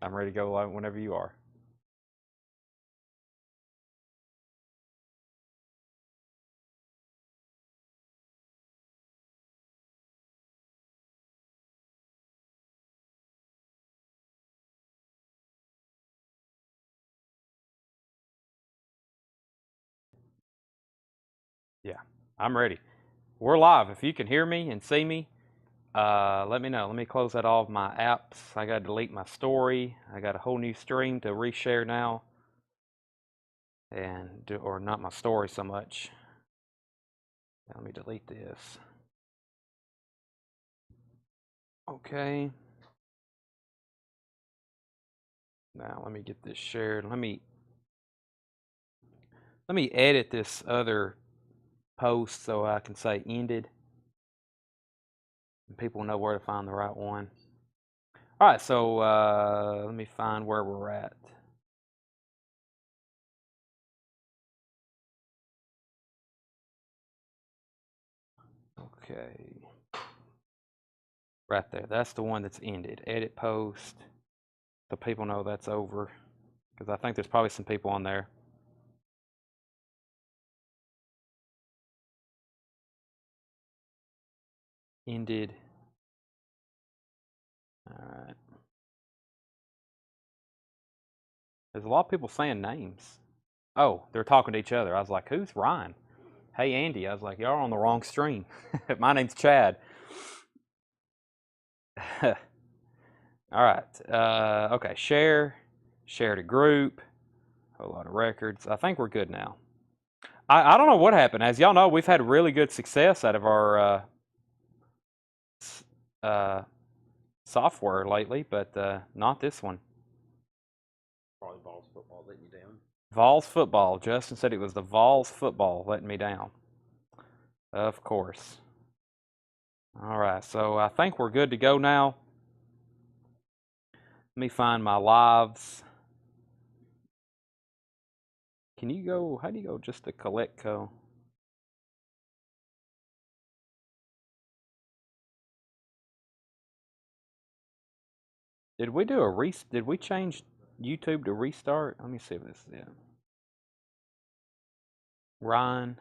I'm ready to go live whenever you are. Yeah, I'm ready. We're live. If you can hear me and see me, let me know. Let me close out all of my apps. I got to delete my story. I got a whole new stream to reshare now. Or not my story so much. Let me delete this. Okay. Now let me get this shared. Let me edit this other post so I can say ended. And people know where to find the right one. All right, so let me find where we're at. Okay. Right there. That's the one that's ended. Edit post. So people know that's over. Because I think there's probably some people on there. Ended. All right. There's a lot of people saying names. Oh, they're talking to each other. I was like, who's Ryan? Hey, Andy. I was like, y'all are on the wrong stream. My name's Chad. All right. Okay. Share to group. A lot of records. I think we're good now. I don't know what happened. As y'all know, we've had really good success out of our software lately, but not this one. Probably Vols football letting you down. Vols football. Justin said it was the Vols football letting me down. Of course. All right, so I think we're good to go now. Let me find my lives. Can you go, how do you go just to collect co? Did we do a did we change YouTube to restart? Let me see if this is it. Ryan.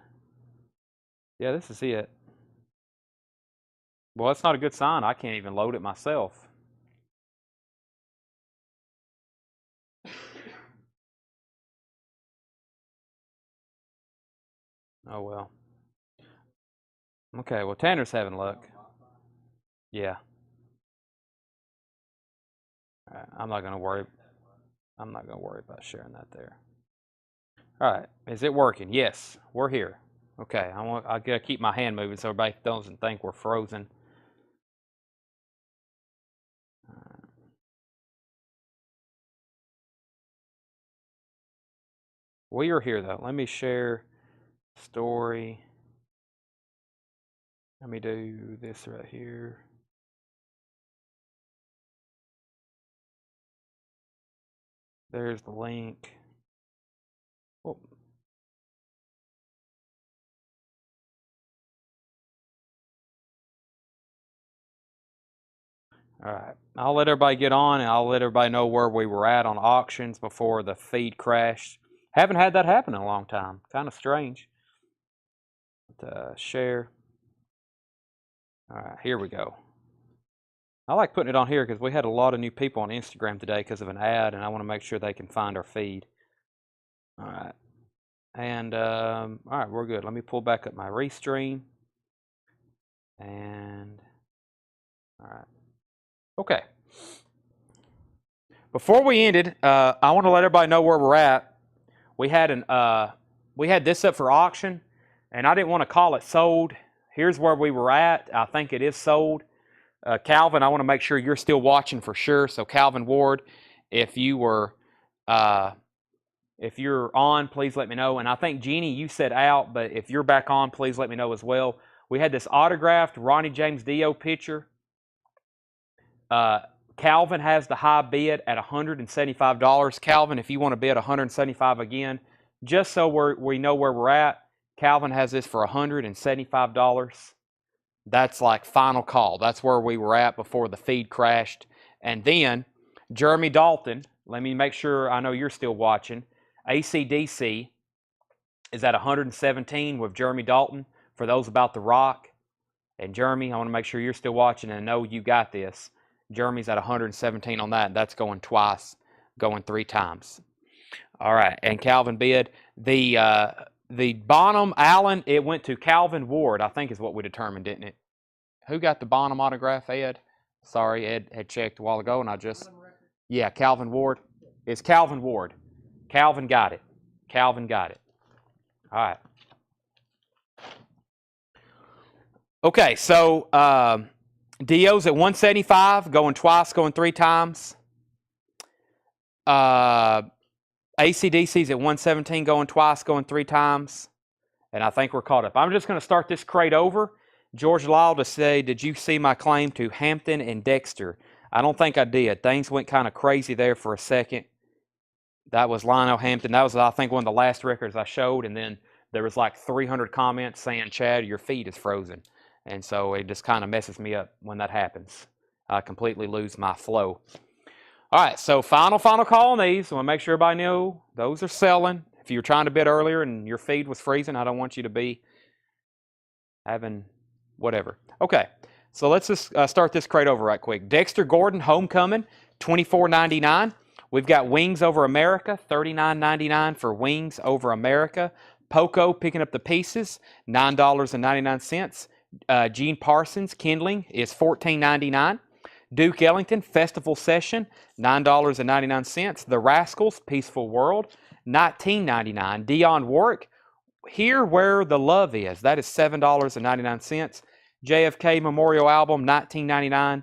Yeah, this is it. Well, that's not a good sign. I can't even load it myself. Oh, well. Okay, well, Tanner's having luck. Yeah. All right, I'm not going to worry about sharing that there. All right, is it working? Yes, we're here. Okay, I got to keep my hand moving so everybody doesn't think we're frozen. We are here though. Let me share story. Let me do this right here. There's the link. Oh. All right, I'll let everybody get on, and I'll let everybody know where we were at on auctions before the feed crashed. Haven't had that happen in a long time. Kind of strange. But, share. All right, here we go. I like putting it on here because we had a lot of new people on Instagram today because of an ad, and I want to make sure they can find our feed. All right. And, all right, we're good. Let me pull back up my restream. And, all right. Okay. Before we ended, I want to let everybody know where we're at. We had this up for auction, and I didn't want to call it sold. Here's where we were at. I think it is sold. Calvin, I want to make sure you're still watching for sure. So Calvin Ward, if you're on, please let me know. And I think Jeannie, you said out, but if you're back on, please let me know as well. We had this autographed Ronnie James Dio picture. Calvin has the high bid at $175. Calvin, if you want to bid $175 again, just so we know where we're at, Calvin has this for $175. That's like final call. That's where we were at before the feed crashed. And then Jeremy Dalton, let me make sure I know you're still watching. AC/DC is at 117 with Jeremy Dalton for those about The Rock. And Jeremy, I want to make sure you're still watching and know you got this. Jeremy's at 117 on that, and that's going twice, going 3 times. All right, and Calvin bid. The Bonham Allen, it went to Calvin Ward, I think is what we determined, didn't it? Who got the Bonham autograph, Ed? Sorry, Ed had checked a while ago, and I just... Yeah, Calvin Ward. It's Calvin Ward. Calvin got it. Calvin got it. All right. Okay, so Dio's at 175, going twice, going 3 times. AC/DC's at 117, going twice, going 3 times. And I think we're caught up. I'm just going to start this crate over. George Lyle to say, did you see my claim to Hampton and Dexter? I don't think I did. Things went kind of crazy there for a second. That was Lionel Hampton. That was, I think, one of the last records I showed. And then there was like 300 comments saying, Chad, your feed is frozen. And so it just kind of messes me up when that happens. I completely lose my flow. All right, so final call on these. I want to make sure everybody knows those are selling. If you were trying to bid earlier and your feed was freezing, I don't want you to be having whatever. Okay, so let's just start this crate over right quick. Dexter Gordon, Homecoming, $24.99. We've got Wings Over America, $39.99 for Wings Over America. Poco picking up the pieces, $9.99. Gene Parsons, Kindling, is $14.99. Duke Ellington, Festival Session, $9.99. The Rascals, Peaceful World, $19.99. Dionne Warwick, Here Where the Love Is, that is $7.99. JFK Memorial Album, $19.99.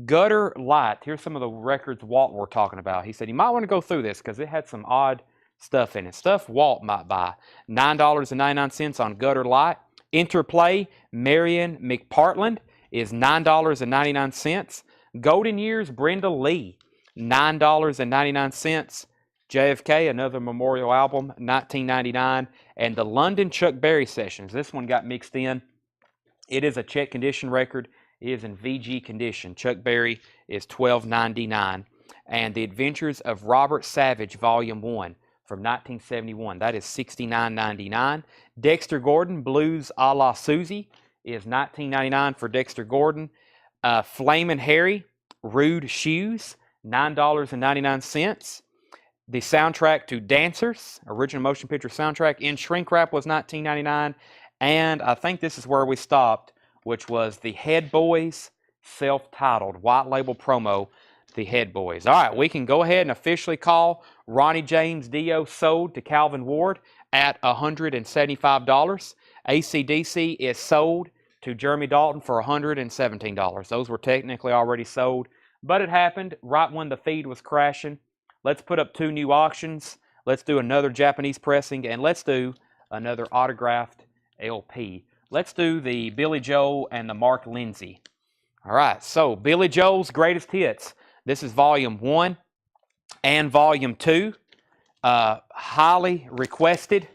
Gutter Light, here's some of the records Walt were talking about. He said you might want to go through this because it had some odd stuff in it. Stuff Walt might buy. $9.99 on Gutter Light. Interplay, Marion McPartland, is $9.99. Golden Years, Brenda Lee, $9.99. JFK, another Memorial Album, $19.99. And the London Chuck Berry Sessions, this one got mixed in. It is a check condition record. It is in VG condition. Chuck Berry is $12.99. And The Adventures of Robert Savage, Volume 1 from 1971. That is $69.99. Dexter Gordon, Blues a la Susie, is $19.99 for Dexter Gordon. Flamin' Harry, Rude Shoes, $9.99. The soundtrack to Dancers, original motion picture soundtrack, in shrink wrap was $19.99. And I think this is where we stopped, which was the Head Boys self-titled white label promo, the Head Boys. All right, we can go ahead and officially call Ronnie James Dio sold to Calvin Ward at $175. AC/DC is sold to Jeremy Dalton for $117. Those were technically already sold, but it happened right when the feed was crashing. Let's put up 2 new auctions. Let's do another Japanese pressing, and let's do another autographed LP. Let's do the Billy Joel and the Mark Lindsay. All right, so Billy Joel's Greatest Hits. This is Volume 1 and Volume 2. Highly requested.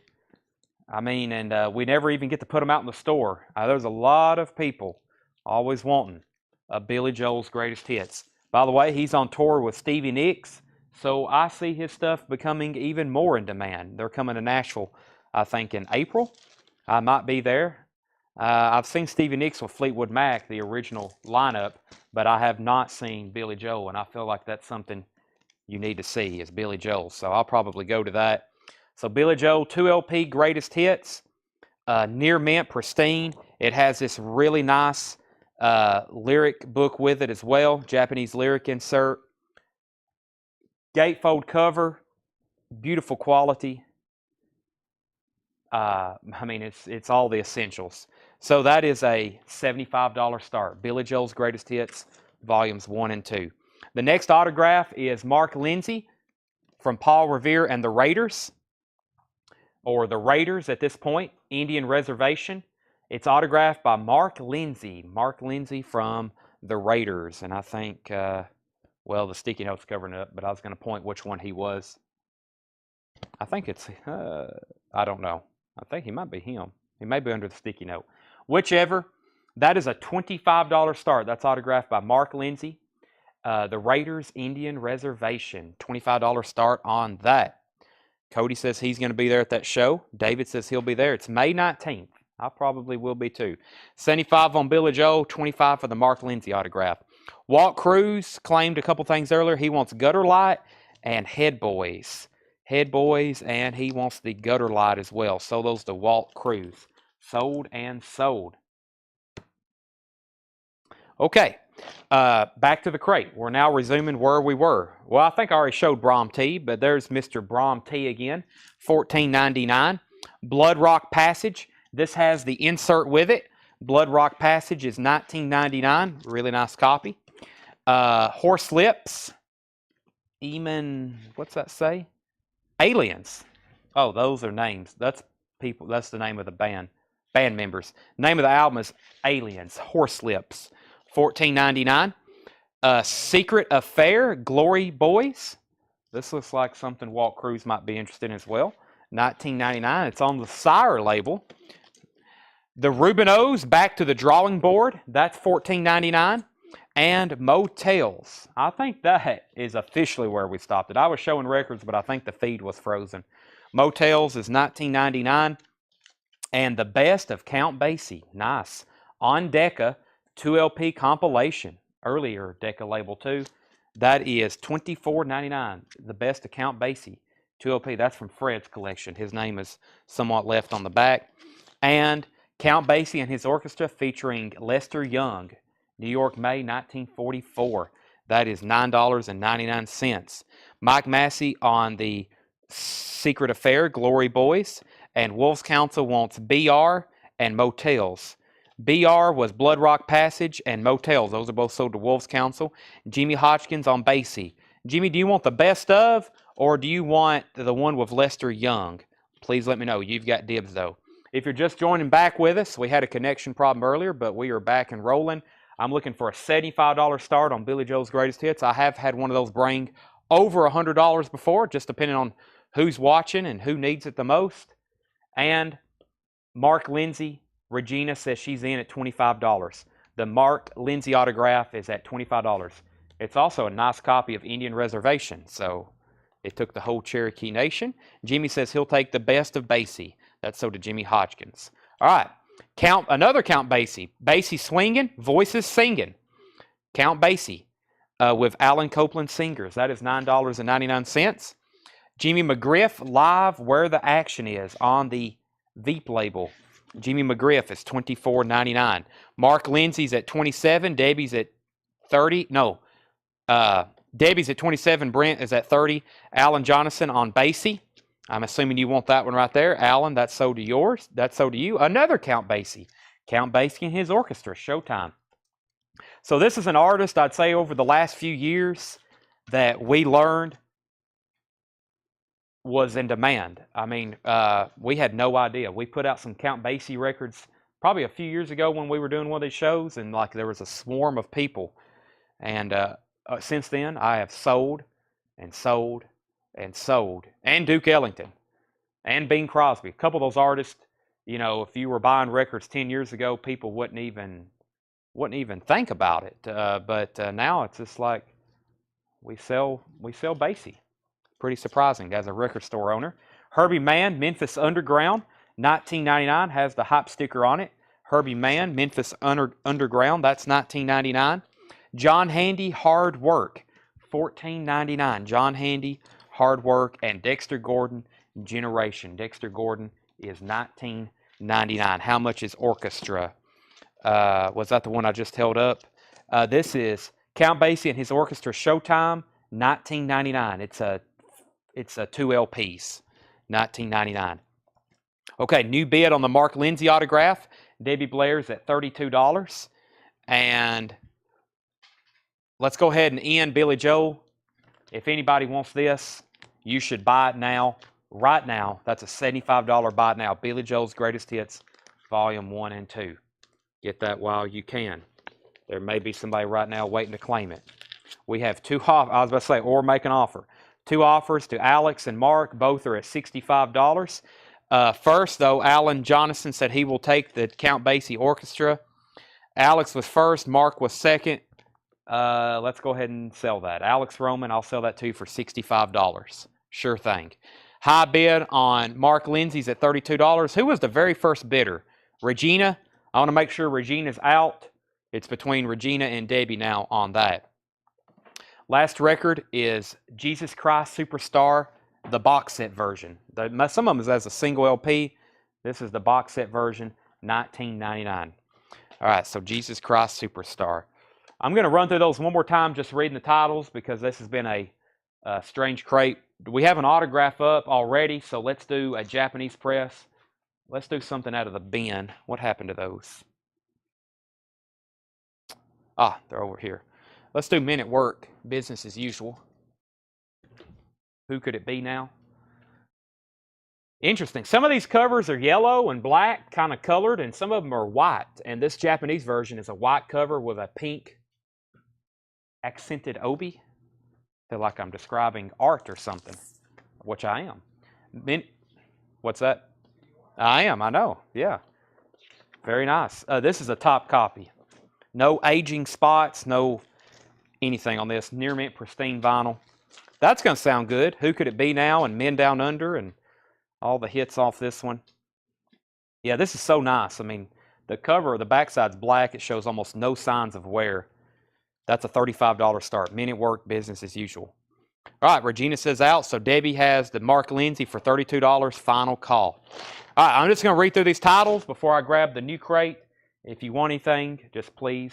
I mean, and we never even get to put them out in the store. There's a lot of people always wanting a Billy Joel's Greatest Hits. By the way, he's on tour with Stevie Nicks, so I see his stuff becoming even more in demand. They're coming to Nashville, I think, in April. I might be there. I've seen Stevie Nicks with Fleetwood Mac, the original lineup, but I have not seen Billy Joel, and I feel like that's something you need to see is Billy Joel. So I'll probably go to that. So Billy Joel, 2 LP Greatest Hits, Near Mint, pristine. It has this really nice lyric book with it as well, Japanese lyric insert. Gatefold cover, beautiful quality. I mean, it's all the essentials. So that is a $75 start. Billy Joel's Greatest Hits, Volumes 1 and 2. The next autograph is Mark Lindsay from Paul Revere and the Raiders, or the Raiders at this point, Indian Reservation. It's autographed by Mark Lindsay. Mark Lindsay from the Raiders. And I think, well, the sticky note's covering it up, but I was going to point which one he was. I think it's, I don't know. I think he might be him. He may be under the sticky note. Whichever, that is a $25 start. That's autographed by Mark Lindsay. The Raiders Indian Reservation, $25 start on that. Cody says he's going to be there at that show. David says he'll be there. It's May 19th. I probably will be too. 75 on Billy Joel, 25 for the Mark Lindsay autograph. Walt Cruz claimed a couple things earlier. He wants Gutter Light and Head Boys. Head Boys, and he wants the Gutter Light as well. So those to Walt Cruz. Sold and sold. Okay, back to the crate. We're now resuming where we were. Well, I think I already showed Brom T, but there's Mr. Brom T again, $14.99. Blood Rock Passage. This has the insert with it. Blood Rock Passage is $19.99. Really nice copy. Horse Lips. Eamon, what's that say? Aliens. Oh, those are names. That's people. That's the name of the band. Band members. Name of the album is Aliens. Horse Lips. $14.99. Secret Affair, Glory Boys. This looks like something Walt Cruz might be interested in as well. $19.99. It's on the Sire label. The Rubinos, Back to the Drawing Board. That's $14.99. And Motels. I think that is officially where we stopped it. I was showing records, but I think the feed was frozen. Motels is $19.99. And the Best of Count Basie. Nice. On Decca. 2LP compilation, earlier Decca label 2. That is $24.99. The Best of Count Basie, 2LP. That's from Fred's collection. His name is somewhat left on the back. And Count Basie and his orchestra featuring Lester Young, New York, May 1944. That is $9.99. Mike Massey on the Secret Affair, Glory Boys. And Wolves Council wants BR and Motels. BR was Blood Rock Passage and Motels. Those are both sold to Wolves Council. Jimmy Hodgkins on Basie. Jimmy, do you want the best of, or do you want the one with Lester Young? Please let me know. You've got dibs, though. If you're just joining back with us, we had a connection problem earlier, but we are back and rolling. I'm looking for a $75 start on Billy Joel's Greatest Hits. I have had one of those bring over $100 before, just depending on who's watching and who needs it the most. And Mark Lindsay. Regina says she's in at $25. The Mark Lindsay autograph is at $25. It's also a nice copy of Indian Reservation, so it took the whole Cherokee Nation. Jimmy says he'll take the Best of Basie. That's so to Jimmy Hodgkins. All right, another Count Basie. Basie swinging, voices singing. Count Basie with Alan Copeland Singers. That is $9.99. Jimmy McGriff live Where the Action Is on the Veep label. Jimmy McGriff is $24.99. Mark Lindsay's at $27. Debbie's at $30. No. Debbie's at $27. Brent is at $30. Alan Jonathan on Basie. I'm assuming you want that one right there. Alan, that's sold to yours. That's sold to you. Another Count Basie. Count Basie and his orchestra. Showtime. So this is an artist, I'd say, over the last few years that we learned was in demand. I mean, we had no idea. We put out some Count Basie records probably a few years ago when we were doing one of these shows, and like there was a swarm of people. And since then, I have sold and sold and sold. And Duke Ellington and Bing Crosby. A couple of those artists, you know, if you were buying records 10 years ago, people wouldn't even think about it. But now it's just like we sell Basie. Pretty surprising as a record store owner. Herbie Mann, Memphis Underground, $19.99, has the hype sticker on it. Herbie Mann, Memphis Underground, that's $19.99. John Handy, Hard Work, $14.99. John Handy, Hard Work, and Dexter Gordon, Generation. Dexter Gordon is $19.99. How much is Orchestra? Was that the one I just held up? This is Count Basie and his orchestra, Showtime, $19.99. It's a 2 LPs, $19.99. Okay, new bid on the Mark Lindsay autograph. Debbie Blair's at $32. And let's go ahead and end Billy Joel. If anybody wants this, you should buy it now. Right now, that's a $75 buy it now. Billy Joel's Greatest Hits, Volume 1 and 2. Get that while you can. There may be somebody right now waiting to claim it. We have two offers. I was about to say, or make an offer. Two offers to Alex and Mark. Both are at $65. First, though, Alan Jonathan said he will take the Count Basie Orchestra. Alex was first. Mark was second. Let's go ahead and sell that. Alex Roman, I'll sell that to you for $65. Sure thing. High bid on Mark Lindsay's at $32. Who was the very first bidder? Regina. I want to make sure Regina's out. It's between Regina and Debbie now on that. Last record is Jesus Christ Superstar, the box set version. Some of them is as a single LP. This is the box set version, $19.99. All right, so Jesus Christ Superstar. I'm going to run through those one more time, just reading the titles, because this has been a strange crate. We have an autograph up already, so let's do a Japanese press. Let's do something out of the bin. What happened to those? Ah, they're over here. Let's do Men at Work, business as usual. Who could it be now? Interesting. Some of these covers are yellow and black, kind of colored, and some of them are white. And this Japanese version is a white cover with a pink accented obi. I feel like I'm describing art or something, which I am. What's that? I am, I know. Yeah. Very nice. This is a top copy. No aging spots, no anything on this. Near mint pristine vinyl. That's going to sound good. Who could it be now? And Men Down Under and all the hits off this one. Yeah, this is so nice. I mean, the cover, the backside's black. It shows almost no signs of wear. That's a $35 start. Men at Work, business as usual. All right, Regina says out. So Debbie has the Mark Lindsay for $32. Final call. All right, I'm just going to read through these titles before I grab the new crate. If you want anything, just please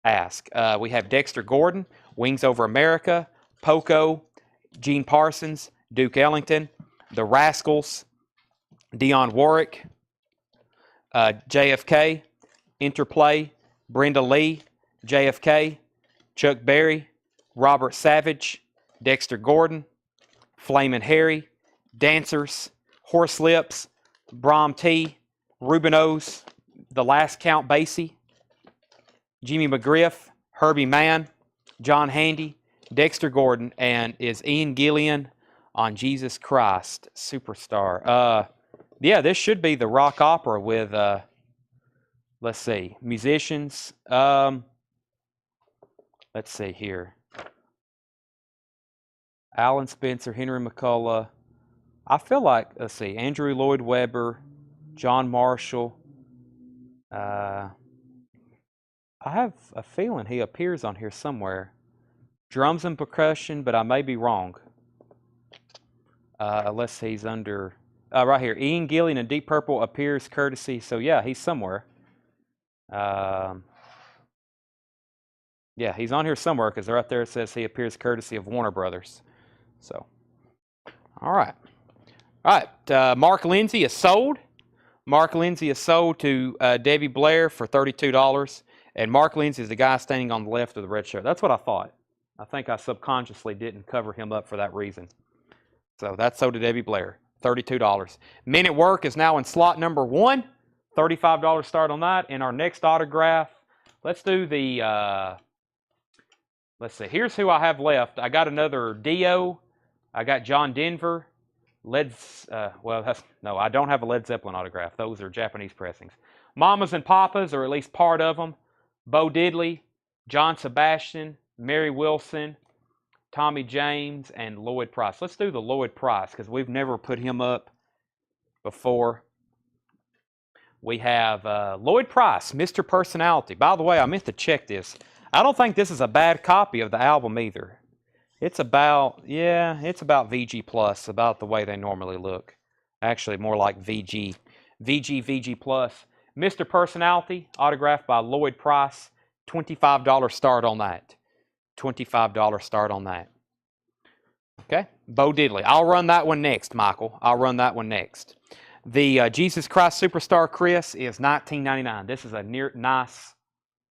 ask. We have Dexter Gordon, Wings Over America, Poco, Gene Parsons, Duke Ellington, The Rascals, Dionne Warwick, JFK, Interplay, Brenda Lee, JFK, Chuck Berry, Robert Savage, Dexter Gordon, Flamin' Harry, Dancers, Horse Lips, Brom T, Ruben O's, The Last Count Basie, Jimmy McGriff, Herbie Mann, John Handy, Dexter Gordon, and is Ian Gillian on Jesus Christ Superstar. Yeah, this should be the rock opera with, let's see, musicians. Let's see here. Alan Spencer, Henry McCullough. I feel like, let's see, Andrew Lloyd Webber, John Marshall. I have a feeling he appears on here somewhere. Drums and percussion, but I may be wrong. Unless he's under, right here. Ian Gillian in Deep Purple appears courtesy. So yeah, he's somewhere. Yeah, he's on here somewhere because right there it says he appears courtesy of Warner Brothers. So, all right. All right, Mark Lindsay is sold. Mark Lindsay is sold to Debbie Blair for $32. And Mark Lindsay is the guy standing on the left of the red shirt. That's what I thought. I think I subconsciously didn't cover him up for that reason. So that's sold to Debbie Blair, $32. Men at Work is now in slot number 1. $35 start on that. And our next autograph, let's do the, let's see. Here's who I have left. I got another Dio. I got John Denver. No, I don't have a Led Zeppelin autograph. Those are Japanese pressings. Mamas and Papas, or at least part of them. Bo Diddley, John Sebastian, Mary Wilson, Tommy James, and Lloyd Price. Let's do the Lloyd Price because we've never put him up before. We have Lloyd Price, Mr. Personality. By the way, I meant to check this. I don't think this is a bad copy of the album either. It's about, yeah, it's about VG Plus, about the way they normally look. Actually, more like VG Plus. Mr. Personality, autographed by Lloyd Price, $25 start on that. $25 start on that. Okay, Bo Diddley. I'll run that one next, Michael. I'll run that one next. The Jesus Christ Superstar Chris is $19.99. This is a nice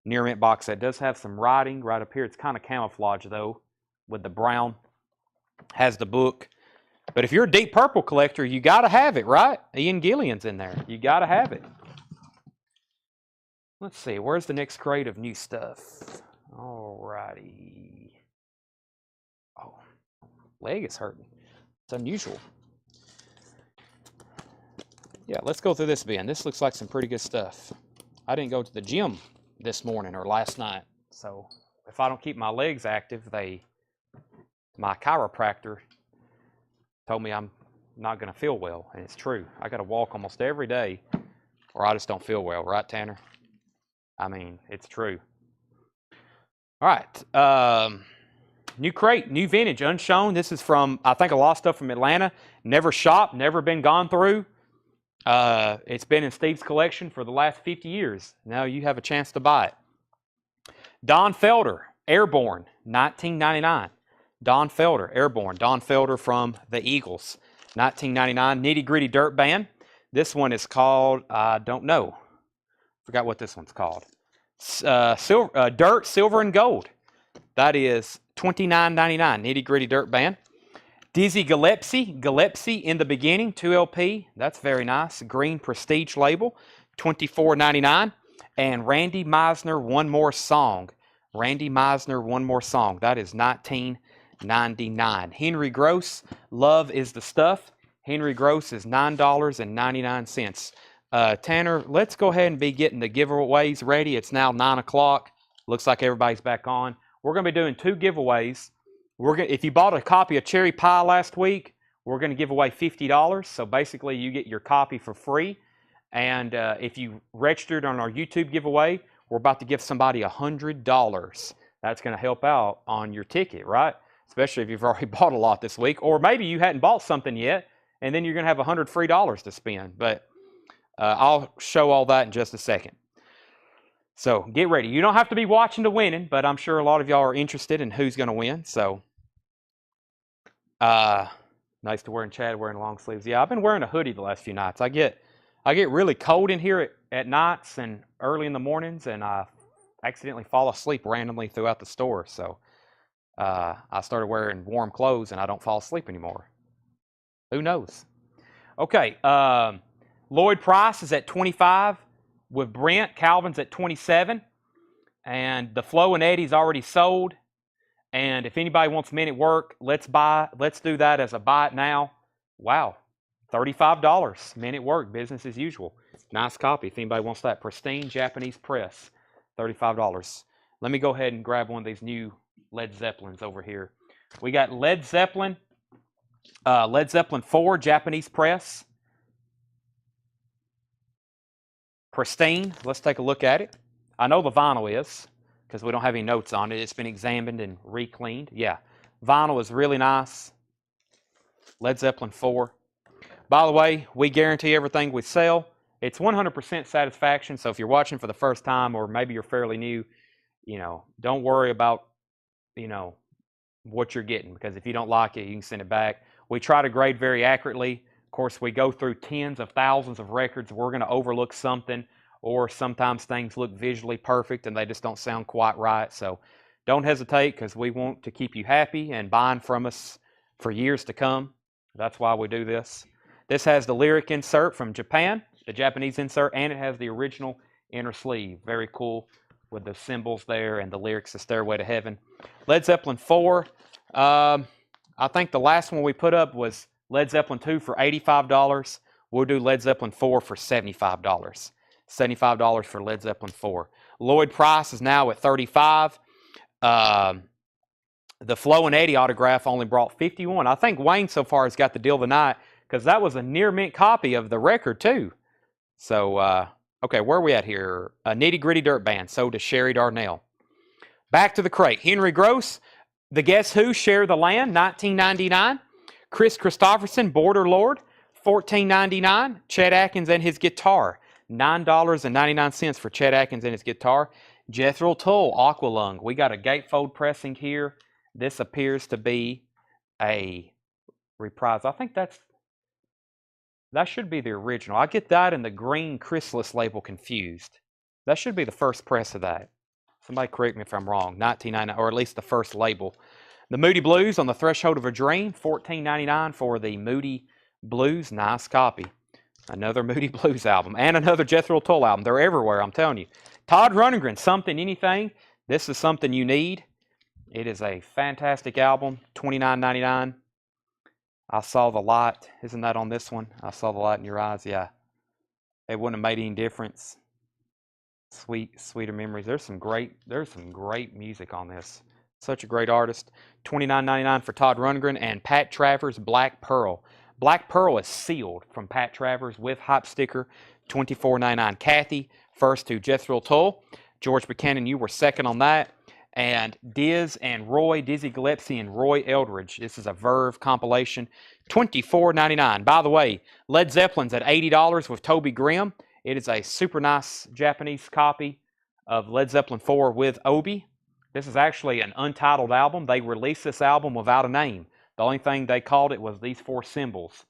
near mint box set. It does have some writing right up here. It's kind of camouflage, though, with the brown. Has the book. But if you're a Deep Purple collector, you got to have it, right? Ian Gillian's in there. You got to have it. Let's see. Where's the next crate of new stuff? All righty. Oh, leg is hurting. It's unusual. Yeah, let's go through this bin. This looks like some pretty good stuff. I didn't go to the gym this morning or last night, so if I don't keep my legs active, my chiropractor told me I'm not going to feel well, and it's true. I got to walk almost every day, or I just don't feel well, right, Tanner? I mean, it's true. All right. New crate, new vintage, unshown. This is from, I think, a lot of stuff from Atlanta. Never shopped, never been gone through. It's been in Steve's collection for the last 50 years. Now you have a chance to buy it. Don Felder, Airborne, 1999. Don Felder, Airborne. Don Felder from the Eagles, 1999. Nitty Gritty Dirt Band. This one is called, I don't know. Forgot what this one's called. Dirt, Silver, and Gold. That is $29.99. Nitty Gritty Dirt Band. Dizzy Gillespie in the Beginning, 2LP. That's very nice. Green Prestige label, $24.99. And Randy Meisner, One More Song. Randy Meisner, One More Song. That is $19.99. Henry Gross, Love is the Stuff. Henry Gross is $9.99. Tanner, let's go ahead and be getting the giveaways ready. It's now 9 o'clock. Looks like everybody's back on. We're going to be doing 2 giveaways. If you bought a copy of Cherry Pie last week, we're going to give away $50. So basically, you get your copy for free. And if you registered on our YouTube giveaway, we're about to give somebody $100. That's going to help out on your ticket, right? Especially if you've already bought a lot this week. Or maybe you hadn't bought something yet, and then you're going to have $100 free to spend. But I'll show all that in just a second. So get ready. You don't have to be watching to winning, but I'm sure a lot of y'all are interested in who's going to win. So nice to wearing Chad wearing long sleeves. Yeah, I've been wearing a hoodie the last few nights. I get really cold in here at nights and early in the mornings, and I accidentally fall asleep randomly throughout the store. So I started wearing warm clothes, and I don't fall asleep anymore. Who knows? Okay, Lloyd Price is at 25 with Brent. Calvin's at 27, and the Flo and Eddie's already sold. And if anybody wants Men at Work, let's do that as a buy it now. Wow, $35. Men at Work, business as usual. Nice copy. If anybody wants that, pristine Japanese press, $35. Let me go ahead and grab one of these new Led Zeppelins over here. We got Led Zeppelin 4 Japanese press. Pristine. Let's take a look at it. I know the vinyl is, because we don't have any notes on it. It's been examined and re-cleaned. Yeah, vinyl is really nice. Led Zeppelin 4. By the way, we guarantee everything we sell. It's 100% satisfaction. So if you're watching for the first time, or maybe you're fairly new, don't worry about, what you're getting, because if you don't like it, you can send it back. We try to grade very accurately. Of course, we go through tens of thousands of records. We're going to overlook something, or sometimes things look visually perfect and they just don't sound quite right. So don't hesitate, because we want to keep you happy and buying from us for years to come. That's why we do this. This has the lyric insert from Japan, the Japanese insert, and it has the original inner sleeve. Very cool with the symbols there and the lyrics, The Stairway to Heaven. Led Zeppelin 4. I think the last one we put up was Led Zeppelin 2 for $85. We'll do Led Zeppelin 4 for $75. $75 for Led Zeppelin 4. Lloyd Price is now at $35. The Flo and Eddie autograph only brought 51. I think Wayne so far has got the deal of the night, because that was a near mint copy of the record too. So, okay, where are we at here? Nitty Gritty Dirt Band, sold to Sherry Darnell. Back to the crate. Henry Gross, The Guess Who, Share the Land, $19.99. Chris Christopherson, Border Lord, $14.99. Chet Atkins and his guitar, $9.99 for Chet Atkins and his guitar. Jethro Tull, Aqualung. We got a gatefold pressing here. This appears to be a reprise. I think that should be the original. I get that and the green Chrysalis label confused. That should be the first press of that. Somebody correct me if I'm wrong. $19.99, or at least the first label. The Moody Blues, On the Threshold of a Dream, $14.99 for the Moody Blues. Nice copy. Another Moody Blues album and another Jethro Tull album. They're everywhere, I'm telling you. Todd Rundgren, Something Anything. This is something you need. It is a fantastic album, $29.99. I Saw the Light. Isn't that on this one? I Saw the Light in Your Eyes. Yeah. It wouldn't have made any difference. Sweeter memories. There's some great music on this. Such a great artist. $29.99 for Todd Rundgren and Pat Travers Black Pearl. Black Pearl is sealed from Pat Travers with hype sticker. $24.99. Kathy, first to Jethro Tull. George Buchanan, you were second on that. And Diz and Roy, Dizzy Gillespie and Roy Eldridge. This is a Verve compilation. $24.99. By the way, Led Zeppelin's at $80 with Toby Grimm. It is a super nice Japanese copy of Led Zeppelin 4 with Obi. This is actually an untitled album. They released this album without a name. The only thing they called it was these 4 symbols.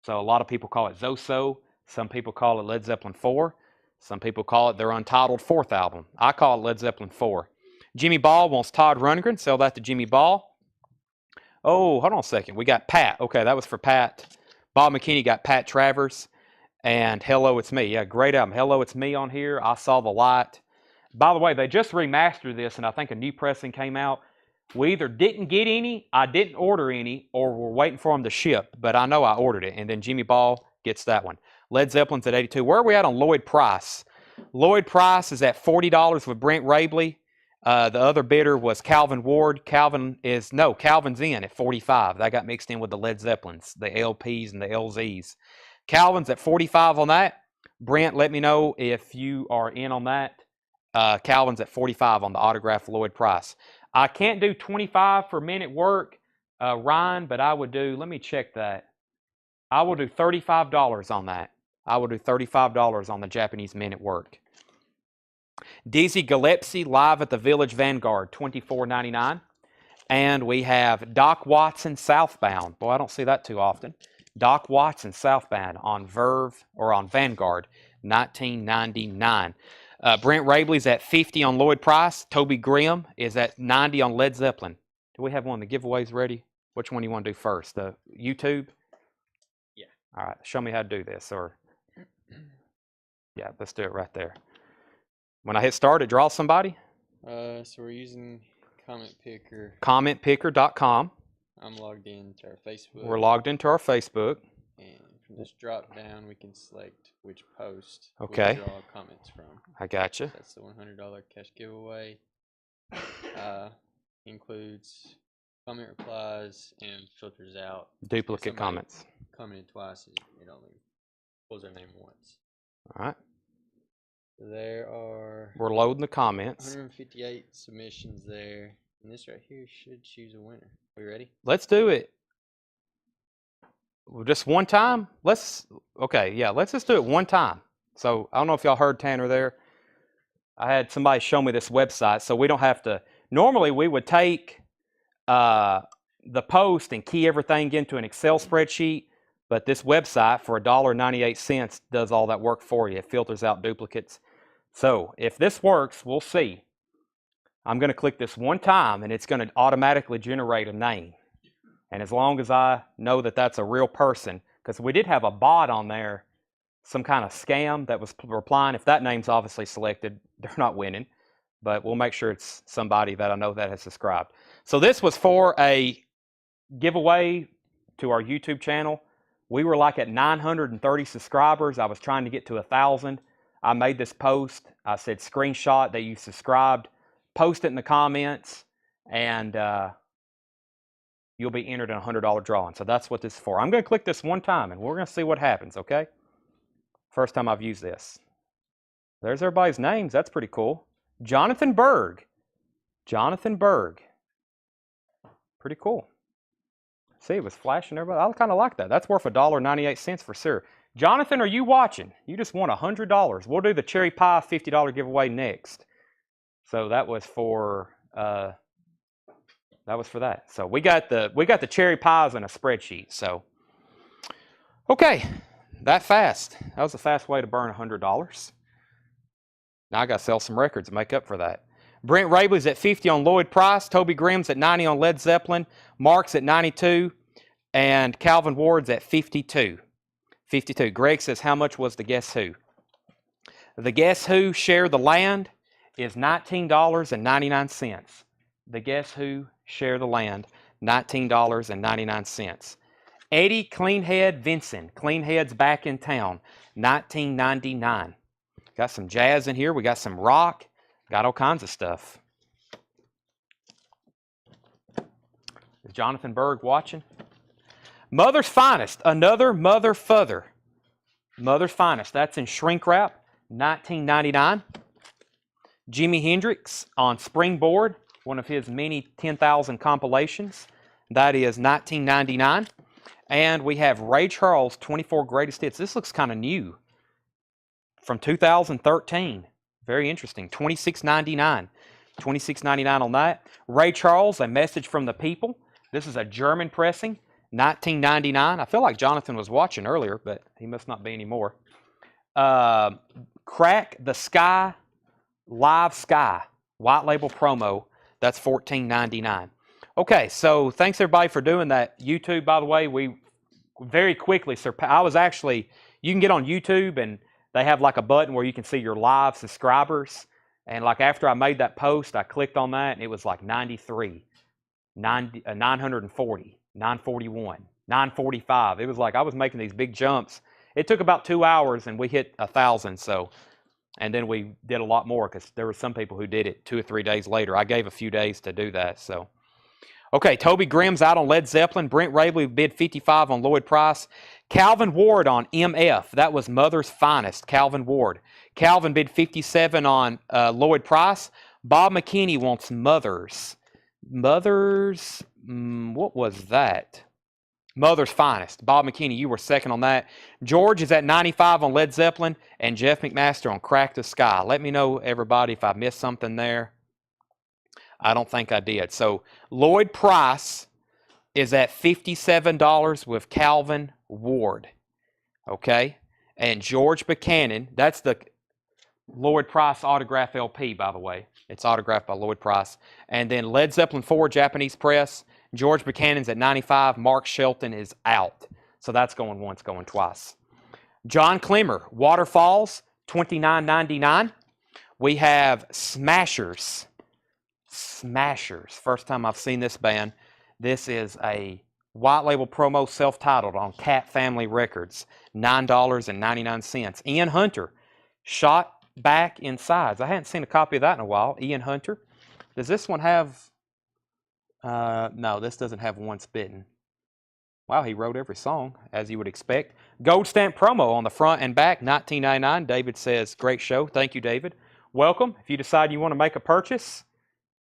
So a lot of people call it Zoso. Some people call it Led Zeppelin 4. Some people call it their untitled 4th album. I call it Led Zeppelin 4. Jimmy Ball wants Todd Rundgren. Sell that to Jimmy Ball. Oh, hold on a second. We got Pat. Okay, that was for Pat. Bob McKinney got Pat Travers. And Hello, It's Me. Yeah, great album. Hello, It's Me on here. I Saw the Light. By the way, they just remastered this, and I think a new pressing came out. We either didn't get any, I didn't order any, or we're waiting for them to ship. But I know I ordered it. And then Jimmy Ball gets that one. Led Zeppelin's at $82. Where are we at on Lloyd Price? Lloyd Price is at $40 with Brent Rabley. The other bidder was Calvin Ward. Calvin's in at $45. That got mixed in with the Led Zeppelins, the LPs and the LZs. Calvin's at $45 on that. Brent, let me know if you are in on that. Calvin's at $45 on the autographed Lloyd Price. I can't do $25 for minute work, Ryan, but I would do, let me check that. I will do $35 on that. I will do $35 on the Japanese minute work. Dizzy Gillespie live at the Village Vanguard, $24.99. And we have Doc Watson Southbound. Boy, I don't see that too often. Doc Watson Southbound on Verve or on Vanguard, $19.99. Brent Rabley's at $50 on Lloyd Price. Toby Grimm is at $90 on Led Zeppelin. Do we have one of the giveaways ready? Which one do you want to do first? YouTube? Yeah. All right, show me how to do this. Or yeah, let's do it right there. When I hit start, it draws somebody. So we're using Comment Picker. CommentPicker.com. I'm logged into our Facebook. We're logged into our Facebook. And from this drop down, we can select which post Okay. we draw comments from. I gotcha. That's the $100 cash giveaway. Includes comment replies and filters out Duplicate comments. Commented twice, it only pulls their name once. All right. There are We're loading the comments. 158 submissions there. And this right here should choose a winner. Are we ready? Let's do it. Just one time? Let's just do it one time. So I don't know if y'all heard Tanner there. I had somebody show me this website, so we don't have to. Normally we would take the post and key everything into an Excel spreadsheet, but this website for $1.98 does all that work for you. It filters out duplicates. So if this works, we'll see. I'm going to click this one time, and it's going to automatically generate a name. And as long as I know that that's a real person, because we did have a bot on there, some kind of scam that was replying. If that name's obviously selected, they're not winning. But we'll make sure it's somebody that I know that has subscribed. So this was for a giveaway to our YouTube channel. We were like at 930 subscribers. I was trying to get to 1,000. I made this post. I said, screenshot that you subscribed, post it in the comments, and you'll be entered in a $100 drawing. So that's what this is for. I'm going to click this one time, and we're going to see what happens, okay? First time I've used this. There's everybody's names. That's pretty cool. Jonathan Berg. Jonathan Berg. Pretty cool. See, it was flashing everybody. I kind of like that. That's worth $1.98 for sure. Jonathan, are you watching? You just won $100. We'll do the cherry pie $50 giveaway next. So that was for that. So we got the cherry pies in a spreadsheet. So okay, that fast. That was a fast way to burn $100. Now I got to sell some records to make up for that. Brent Rabley's at $50 on Lloyd Price. Toby Grimm's at $90 on Led Zeppelin. Mark's at $92. And Calvin Ward's at $52. $52. Greg says, how much was the Guess Who? The Guess Who Share the Land is $19.99. The Guess Who Share the Land, $19.99. Eddie Cleanhead Vinson. Cleanhead's back in town, $19.99. Got some jazz in here. We got some rock. Got all kinds of stuff. Is Jonathan Berg watching? Mother's Finest, another Mother Further. Mother's Finest, that's in shrink wrap, $19.99. Jimi Hendrix on Springboard, one of his many 10,000 compilations. That is $19.99. And we have Ray Charles 24 Greatest Hits. This looks kind of new. From 2013. Very interesting. $26.99. $26.99 on that. Ray Charles, A Message from the People. This is a German pressing. $19.99. I feel like Jonathan was watching earlier, but he must not be anymore. Crack the Sky, Live Sky, white label promo. That's $14.99. Okay, so thanks everybody for doing that. YouTube, by the way, we very quickly surpassed. You can get on YouTube and they have like a button where you can see your live subscribers. And like after I made that post, I clicked on that and it was like 93, 940, 941, 945. It was like I was making these big jumps. It took about 2 hours and we hit 1,000. So, and then we did a lot more because there were some people who did it 2 or 3 days later. I gave a few days to do that. So, okay, Toby Grimm's out on Led Zeppelin. Brent Rabley bid 55 on Lloyd Price. Calvin Ward on MF. That was Mother's Finest. Calvin Ward. Calvin bid 57 on Lloyd Price. Bob McKinney wants Mother's. What was that? Mother's Finest. Bob McKinney, you were second on that. George is at 95 on Led Zeppelin, and Jeff McMaster on Crack the Sky. Let me know, everybody, if I missed something there. I don't think I did. So Lloyd Price is at $57 with Calvin Ward. Okay? And George Buchanan, that's the Lloyd Price autograph LP, by the way. It's autographed by Lloyd Price. And then Led Zeppelin 4, Japanese press. George Buchanan's at 95. Mark Shelton is out. So that's going once, going twice. John Clemmer, Waterfalls, $29.99. We have Smashers. Smashers. First time I've seen this band. This is a white label promo self-titled on Cat Family Records. $9.99. Ian Hunter, Shot Back in Sides. I hadn't seen a copy of that in a while. Ian Hunter. Does this one have... no, this doesn't have Once Bitten. Wow, he wrote every song, as you would expect. Gold stamp promo on the front and back, $19.99. David says, great show. Thank you, David. Welcome. If you decide you want to make a purchase,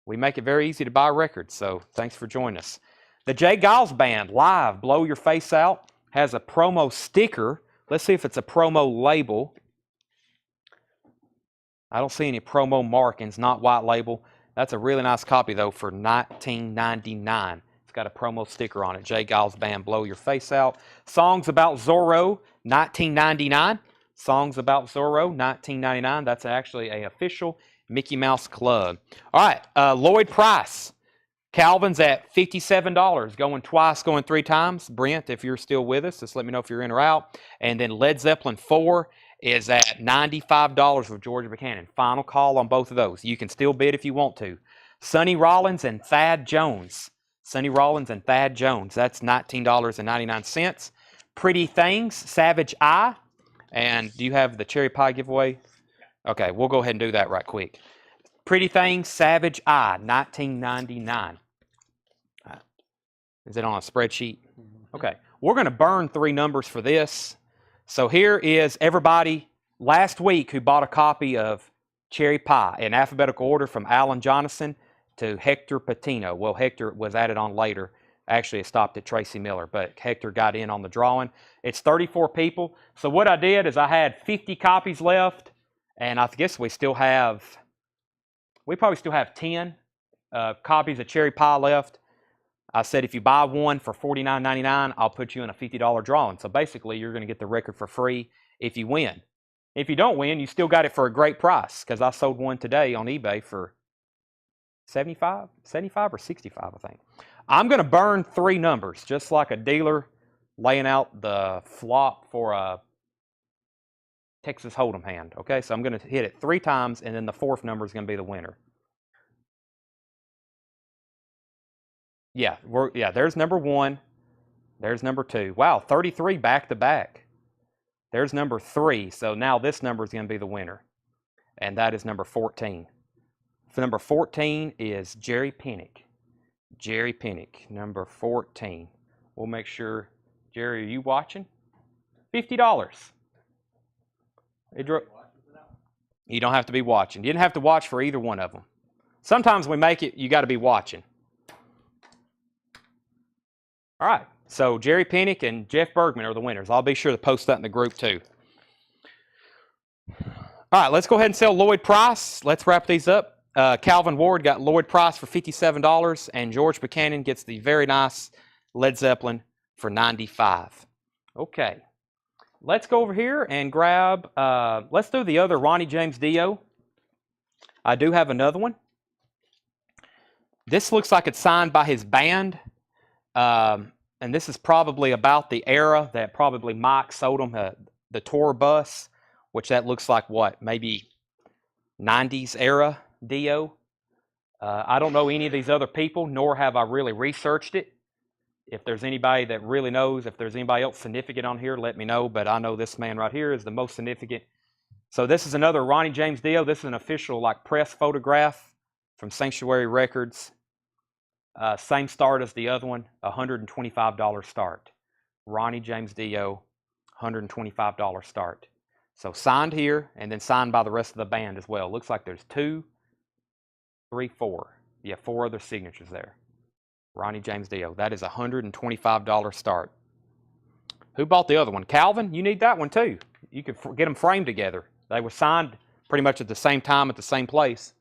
we make it very easy to buy records, so thanks for joining us. The Jay Giles Band, live, Blow Your Face Out, has a promo sticker. Let's see if it's a promo label. I don't see any promo markings, not white label. That's a really nice copy, though, for $19.99. It's got a promo sticker on it. Jay Giles Band, Blow Your Face Out. Songs About Zorro, $19.99. Songs About Zorro, $19.99. That's actually an official Mickey Mouse Club. All right, Lloyd Price. Calvin's at $57, going twice, going 3 times. Brent, if you're still with us, just let me know if you're in or out. And then Led Zeppelin 4 is at $95 with George Buchanan. Final call on both of those. You can still bid if you want to. Sonny Rollins and Thad Jones. Sonny Rollins and Thad Jones. That's $19.99. Pretty Things, Savage Eye. And do you have the cherry pie giveaway? Okay, we'll go ahead and do that right quick. Pretty Things, Savage Eye, $19.99. Is it on a spreadsheet? Okay, we're going to burn 3 numbers for this. So here is everybody last week who bought a copy of Cherry Pie in alphabetical order from Alan Jonathan to Hector Patino. Well, Hector was added on later. Actually, it stopped at Tracy Miller, but Hector got in on the drawing. It's 34 people. So what I did is I had 50 copies left, and I guess we probably still have 10 copies of Cherry Pie left. I said if you buy one for $49.99, I'll put you in a $50 drawing. So basically, you're going to get the record for free if you win. If you don't win, you still got it for a great price, because I sold one today on eBay for $75 or $65, I think. I'm going to burn 3 numbers, just like a dealer laying out the flop for a Texas Hold'em hand. Okay, so I'm going to hit it 3 times, and then the 4th number is going to be the winner. Yeah, there's number 1. There's number 2. Wow, 33 back to back. There's number 3. So now this number is going to be the winner. and that is number 14. So number 14 is Jerry Pinnock. Jerry Pinnock, number 14. We'll make sure. Jerry, are you watching? $50. You don't have to be watching. You didn't have to watch for either one of them. Sometimes we make it, you got to be watching. All right, so Jerry Pinnock and Jeff Bergman are the winners. I'll be sure to post that in the group too. All right, let's go ahead and sell Lloyd Price. Let's wrap these up. Calvin Ward got Lloyd Price for $57, and George Buchanan gets the very nice Led Zeppelin for $95. Okay, let's go over here and grab, let's do the other Ronnie James Dio. I do have another one. This looks like it's signed by his band, and this is probably about the era that probably Mike sold him the tour bus, which that looks like what, maybe 90s era Dio. I don't know any of these other people, nor have I really researched it. If there's anybody that really knows, if there's anybody else significant on here, let me know. But I know this man right here is the most significant. So this is another Ronnie James Dio. This is an official like press photograph from Sanctuary Records. Same start as the other one, $125 start. Ronnie James Dio, $125 start. So signed here and then signed by the rest of the band as well. Looks like there's 2, 3, 4. Yeah, 4 other signatures there. Ronnie James Dio. That is $125 start. Who bought the other one? Calvin, you need that one too. You could get them framed together. They were signed pretty much at the same time at the same place.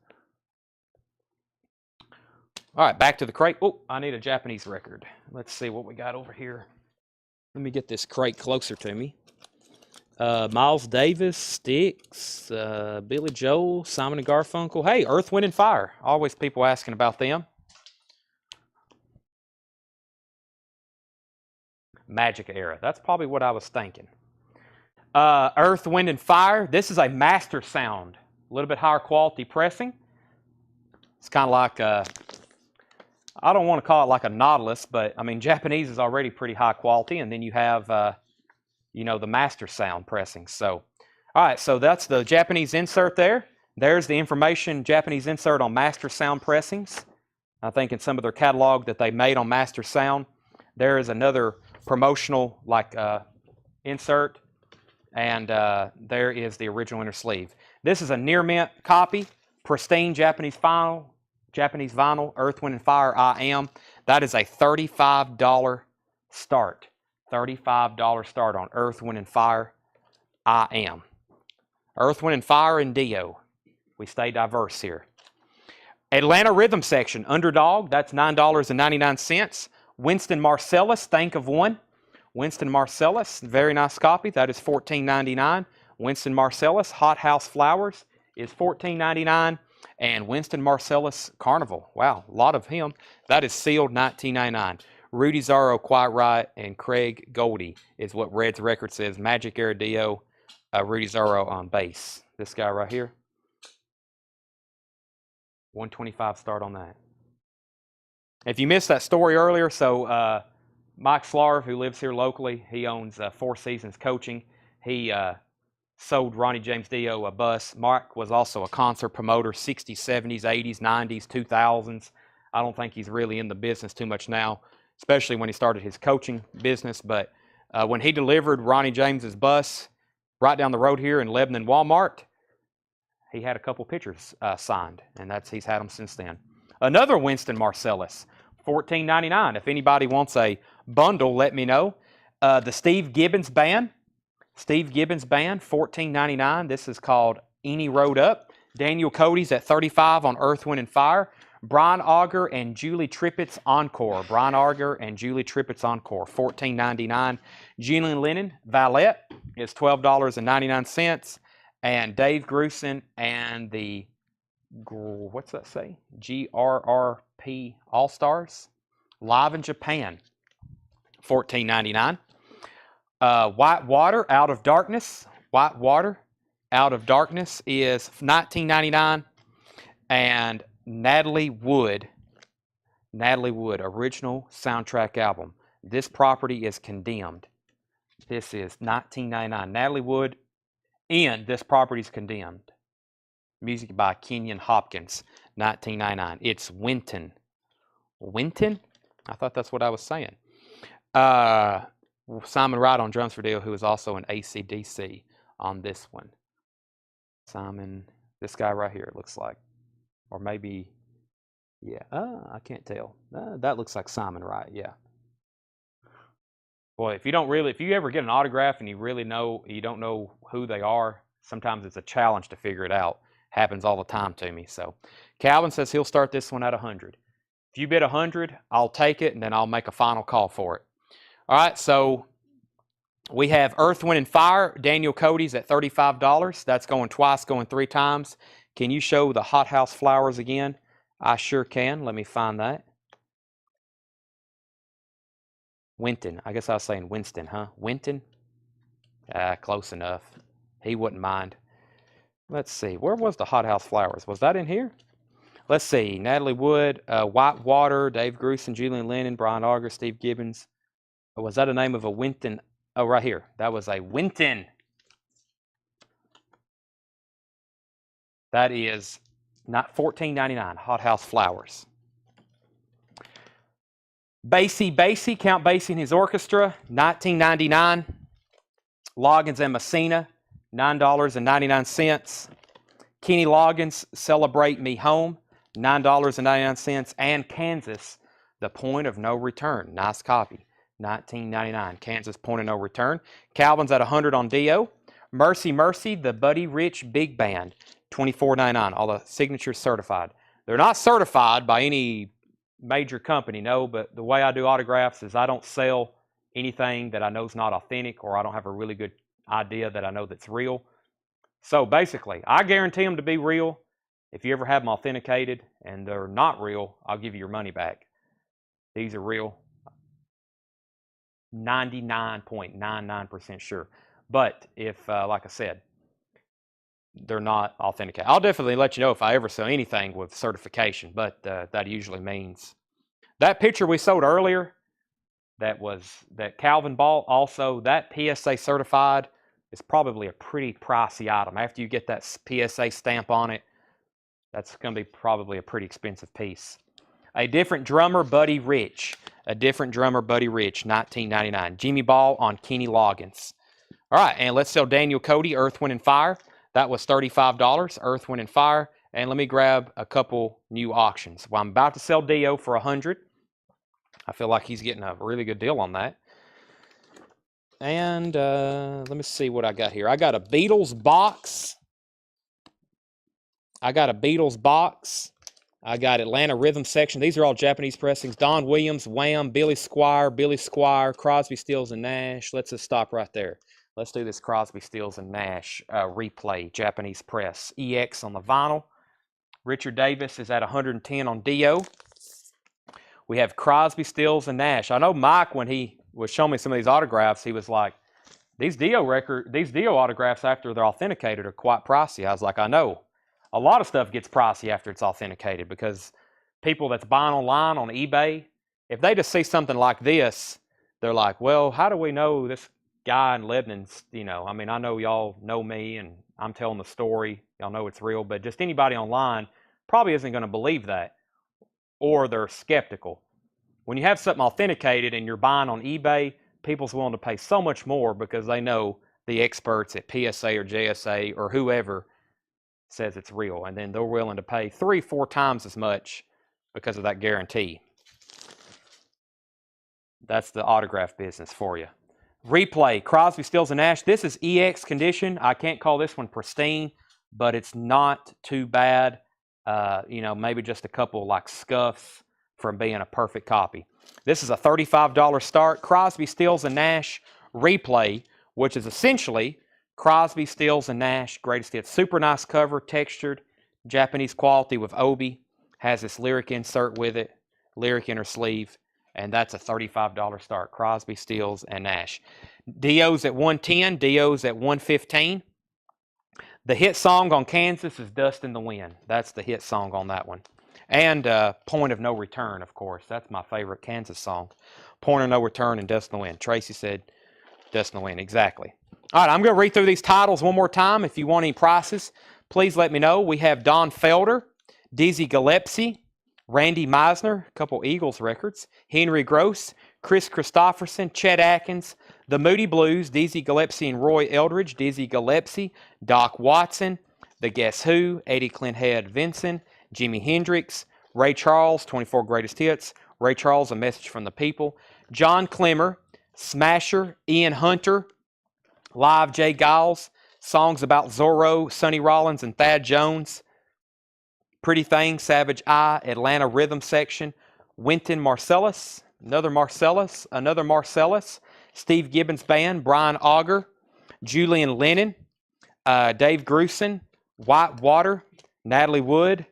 All right, back to the crate. Oh, I need a Japanese record. Let's see what we got over here. Let me get this crate closer to me. Miles Davis, Styx, Billy Joel, Simon and Garfunkel. Hey, Earth, Wind, and Fire. Always people asking about them. Magic era. That's probably what I was thinking. Earth, Wind, and Fire. This is a master sound. A little bit higher quality pressing. It's kind of like, I don't want to call it like a Nautilus, but I mean, Japanese is already pretty high quality. And then you have, you know, the master sound pressing. So, all right, so that's the Japanese insert there. There's the information, Japanese insert on master sound pressings. I think in some of their catalog that they made on master sound. There is another promotional like insert, and there is the original inner sleeve. This is a near mint copy, pristine Japanese vinyl, Earth, Wind, and Fire, I Am. That is a $35 start. $35 start on Earth, Wind, and Fire, I Am. Earth, Wind, and Fire, and Dio. We stay diverse here. Atlanta Rhythm Section, Underdog, that's $9.99. Winston Marsalis, Think of One. Winston Marsalis, very nice copy. That is $14.99. Winston Marsalis, Hot House Flowers is $14.99. And Winston Marsalis, Carnival. Wow, a lot of him. That is sealed $19.99. Rudy Zorro, Quiet Riot, and Craig Goldie is what Red's record says. Magic Era Dio, Rudy Zorro on bass. This guy right here. 125 start on that. If you missed that story earlier, so Mike Slarv, who lives here locally, he owns 4 Seasons Coaching. He sold Ronnie James Dio a bus. Mike was also a concert promoter, 60s, 70s, 80s, 90s, 2000s. I don't think he's really in the business too much now, especially when he started his coaching business. But when he delivered Ronnie James's bus right down the road here in Lebanon Walmart, he had a couple pictures signed, and he's had them since then. Another Winston Marsalis, $14.99. If anybody wants a bundle, let me know. The Steve Gibbons Band, $14.99. This is called Any Road Up. Daniel Cody's at $35 on Earth, Wind, and Fire. Brian Auger and Julie Trippett's Encore. $14.99. Julian Lennon, Valet, is $12.99. And Dave Grusin and the, what's that say? GRRP All-Stars, live in Japan, $14.99. White Water, Out of Darkness. White Water, Out of Darkness is $19.99. And Natalie Wood, original soundtrack album. This property is condemned. This is $19.99. Natalie Wood, and this property is condemned. Music by Kenyon Hopkins, 1999. It's Winton. Winton? I thought that's what I was saying. Simon Wright on drums for Dio, who is also an AC/DC on this one. Simon, this guy right here, it looks like. Or maybe, yeah, I can't tell. That looks like Simon Wright, yeah. Boy, if you ever get an autograph and you don't know who they are, sometimes it's a challenge to figure it out. Happens all the time to me. So Calvin says he'll start this one at 100. If you bid 100, I'll take it, and then I'll make a final call for it. All right, so we have Earth, Wind, and Fire. Daniel Cody's at $35. That's going twice, going 3 times. Can you show the hothouse flowers again? I sure can. Let me find that. Winton. I guess I was saying Winston, huh? Winton? Close enough. He wouldn't mind. Let's see. Where was the hothouse flowers? Was that in here? Let's see. Natalie Wood, Whitewater, Dave Grusin, Julian Lennon, Brian Auger, Steve Gibbons. Was that a name of a Winton? Oh, right here. That was a Winton. That is not $14.99. Hothouse flowers. Basie, Count Basie and his orchestra, $19.99. Loggins and Messina, $9.99. Kenny Loggins, Celebrate Me Home, $9.99. And Kansas, The Point of No Return. Nice copy. $19.99. Kansas, Point of No Return. Calvin's at 100 on Dio. Mercy, Mercy, the Buddy Rich Big Band, $24.99. All the signatures certified. They're not certified by any major company, no, but the way I do autographs is I don't sell anything that I know is not authentic, or I don't have a really good idea that I know that's real. So basically, I guarantee them to be real. If you ever have them authenticated and they're not real, I'll give you your money back. These are real. 99.99% sure. But if, like I said, they're not authenticated, I'll definitely let you know if I ever sell anything with certification, but that usually means that picture we sold earlier that Calvin bought, also that PSA certified, is probably a pretty pricey item. After you get that PSA stamp on it, that's going to be probably a pretty expensive piece. A Different Drummer, Buddy Rich. A Different Drummer, Buddy Rich, $19.99. Jimmy Ball on Kenny Loggins. All right, and let's sell Daniel Cody, Earth, Wind, and Fire. That was $35, Earth, Wind, and Fire. And let me grab a couple new auctions. Well, I'm about to sell Dio for 100. I feel like he's getting a really good deal on that. And let me see what I got here. I got a Beatles box. I got Atlanta Rhythm Section. These are all Japanese pressings. Don Williams, Wham, Billy Squire, Crosby, Stills, and Nash. Let's just stop right there. Let's do this Crosby, Stills, and Nash replay, Japanese press. EX on the vinyl. Richard Davis is at 110 on Dio. We have Crosby, Stills, and Nash. I know Mike, when he was showing me some of these autographs, he was like, these Dio autographs after they're authenticated are quite pricey. I was like, I know. A lot of stuff gets pricey after it's authenticated because people that's buying online on eBay, if they just see something like this, they're like, well, how do we know this guy in Lebanon's, I mean, I know y'all know me and I'm telling the story. Y'all know it's real, but just anybody online probably isn't going to believe that, or they're skeptical. When you have something authenticated and you're buying on eBay, people's willing to pay so much more because they know the experts at PSA or JSA or whoever says it's real, and then they're willing to pay 3-4 times as much because of that guarantee. That's the autograph business for you. Replay, Crosby, Stills, and Nash. This is EX condition. I can't call this one pristine, but it's not too bad. Maybe just a couple like scuffs from being a perfect copy. This is a $35 start. Crosby, Stills, and Nash replay, which is essentially Crosby, Stills, and Nash greatest hits. Super nice cover, textured, Japanese quality with obi. Has this lyric insert with it, lyric inner sleeve, and that's a $35 start. Crosby, Stills, and Nash. Dio's at 110, Dio's at 115. The hit song on Kansas is Dust in the Wind. That's the hit song on that one. And Point of No Return, of course. That's my favorite Kansas song. Point of No Return and Dust in the Wind. Tracy said Dust in the Wind, exactly. All right, I'm going to read through these titles one more time. If you want any prices, please let me know. We have Don Felder, Dizzy Gillespie, Randy Meisner, a couple Eagles records, Henry Gross, Chris Christopherson, Chet Atkins, the Moody Blues, Dizzy Gillespie and Roy Eldridge, Dizzy Gillespie, Doc Watson, the Guess Who, Eddie Clinthead Vinson, Jimi Hendrix, Ray Charles, 24 Greatest Hits, Ray Charles, A Message from the People, John Clemmer, Smasher, Ian Hunter, Live Jay Giles, songs about Zorro, Sonny Rollins, and Thad Jones, Pretty Thing, Savage Eye, Atlanta Rhythm Section, Wynton Marsalis, another Marsalis, Steve Gibbons Band, Brian Auger, Julian Lennon, Dave Grusin, White Water, Natalie Wood.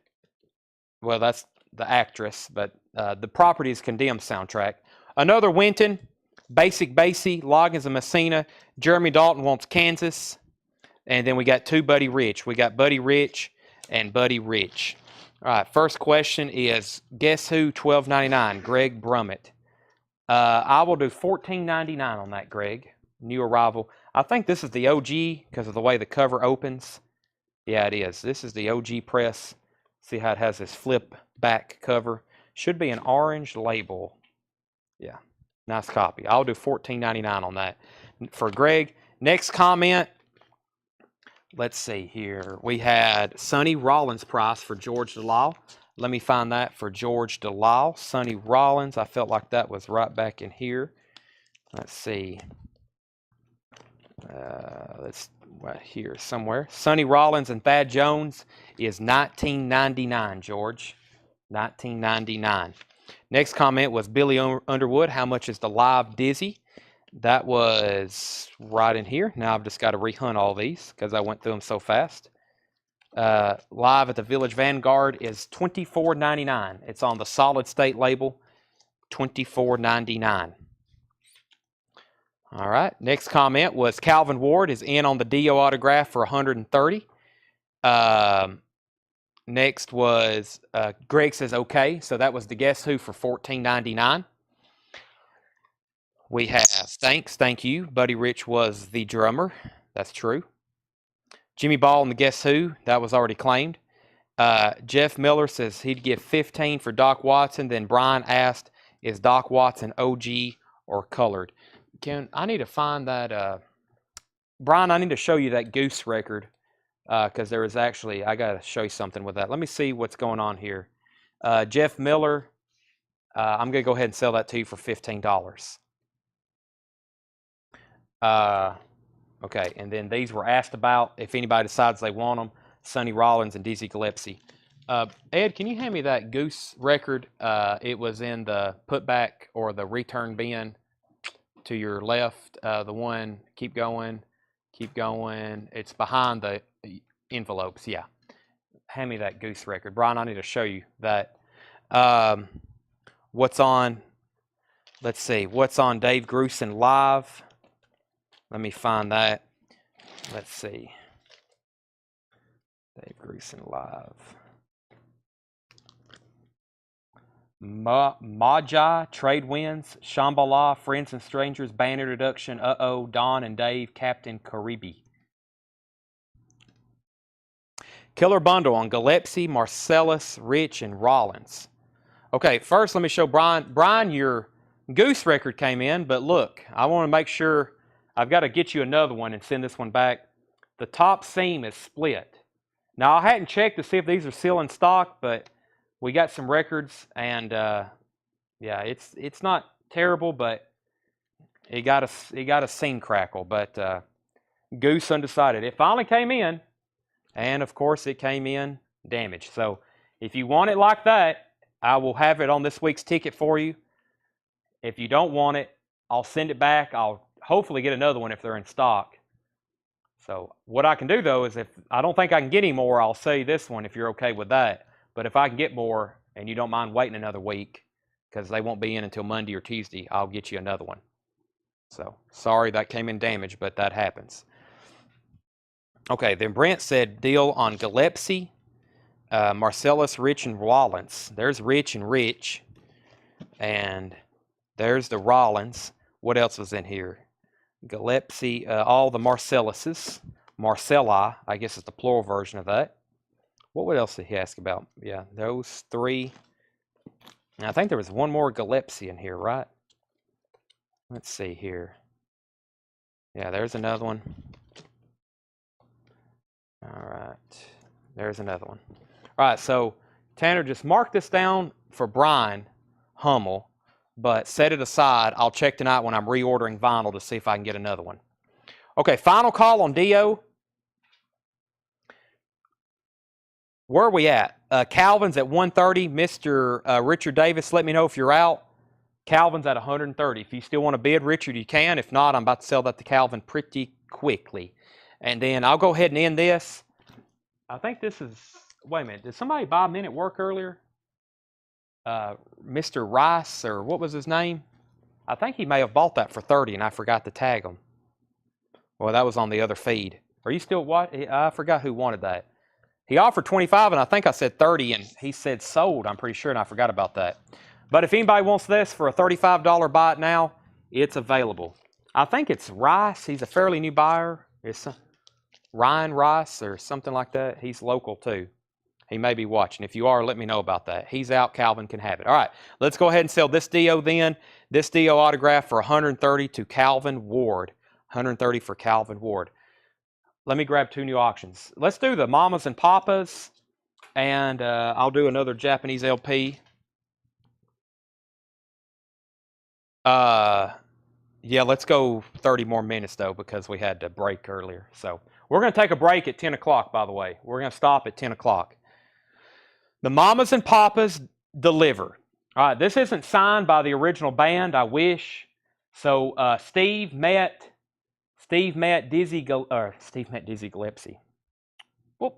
Well, that's the actress, but the Property is Condemned soundtrack. Another Wynton, Basic Basie, Loggins and Messina, Jeremy Dalton Wants Kansas, and then we got two Buddy Rich. We got Buddy Rich and Buddy Rich. All right, first question is Guess Who $12.99, Greg Brummett. I will do $14.99 on that, Greg. New arrival. I think this is the OG because of the way the cover opens. Yeah, it is. This is the OG press. See how it has this flip back cover. Should be an orange label. Yeah, nice copy. I'll do $14.99 on that for Greg. Next comment. Let's see here. We had Sonny Rollins price for George Delisle. Let me find that for George Delisle. Sonny Rollins. I felt like that was right back in here. Let's see. Let's right here somewhere. Sonny Rollins and Thad Jones is $19.99, George. $19.99. Next comment was Billy Underwood. How much is the live Dizzy? That was right in here. Now I've just got to rehunt all these because I went through them so fast. Live at the Village Vanguard is $24.99. It's on the solid state label, $24.99. All right. Next comment was Calvin Ward is in on the Dio autograph for $130. Next was Greg says okay. So that was the Guess Who for $14.99. We have thank you. Buddy Rich was the drummer. That's true. Jimmy Ball and the Guess Who, that was already claimed. Jeff Miller says he'd give $15 for Doc Watson. Then Brian asked, is Doc Watson OG or colored? I need to find that. Brian, I need to show you that Goose record because there is actually, I got to show you something with that. Let me see what's going on here. Jeff Miller, I'm going to go ahead and sell that to you for $15. Okay, and then these were asked about if anybody decides they want them. Sonny Rollins and Dizzy Gillespie. Ed, can you hand me that Goose record? It was in the putback or the return bin to your left. The one, keep going. It's behind the envelopes. Yeah, hand me that Goose record, Brian. I need to show you that. What's on? Let's see. What's on Dave Grusin live? Let me find that. Let's see. Dave Grusin live. Magi, Trade Winds, Shambhala, Friends and Strangers, Band Introduction, Uh-Oh, Don and Dave, Captain Caribe. Killer Bundle on Gillespie, Marsalis, Rich, and Rollins. Okay, first let me show Brian. Brian, your Goose record came in, but look, I want to make sure I've got to get you another one and send this one back. The top seam is split. Now, I hadn't checked to see if these are still in stock, but we got some records, and yeah, it's not terrible, but it got a seam crackle. But Goose undecided. It finally came in, and of course, it came in damaged. So if you want it like that, I will have it on this week's ticket for you. If you don't want it, I'll send it back. I'll hopefully get another one if they're in stock. So what I can do, though, is if I don't think I can get any more, I'll sell you this one if you're okay with that. But if I can get more and you don't mind waiting another week because they won't be in until Monday or Tuesday, I'll get you another one. So sorry that came in damaged, but that happens. Okay, then Brent said deal on Gillespie, Marsalis, Rich, and Rollins. There's Rich and Rich. And there's the Rollins. What else was in here? Gillespie, all the Marsalises. Marcelli, I guess it's the plural version of that. What else did he ask about? Yeah, those 3. And I think there was one more Gillespie in here, right? Let's see here. Yeah, there's another one. All right, there's another one. All right, so Tanner, just mark this down for Brian Hummel, but set it aside. I'll check tonight when I'm reordering vinyl to see if I can get another one. Okay, final call on Dio. Where are we at? Calvin's at 130. Mr. Richard Davis, let me know if you're out. Calvin's at 130. If you still want to bid, Richard, you can. If not, I'm about to sell that to Calvin pretty quickly. And then I'll go ahead and end this. I think this is, wait a minute, did somebody buy Men at Work earlier? Mr. Rice, or what was his name? I think he may have bought that for 30 and I forgot to tag him. Well, that was on the other feed. Are you still what? I forgot who wanted that. He offered 25 and I think I said 30 and he said sold, I'm pretty sure, and I forgot about that. But if anybody wants this for a $35 buy it now, it's available. I think it's Rice. He's a fairly new buyer. It's Ryan Rice or something like that. He's local too. He may be watching. If you are, let me know about that. He's out. Calvin can have it. All right, let's go ahead and sell this Dio then. This Dio autograph for 130 to Calvin Ward. 130 for Calvin Ward. Let me grab 2 new auctions. Let's do the Mamas and Papas, and I'll do another Japanese LP. Yeah, let's go 30 more minutes, though, because we had to break earlier. So we're going to take a break at 10 o'clock, by the way. We're going to stop at 10 o'clock. The Mamas and Papas deliver. All right, this isn't signed by the original band, I wish. So Steve met Dizzy Gillespie. Whoop.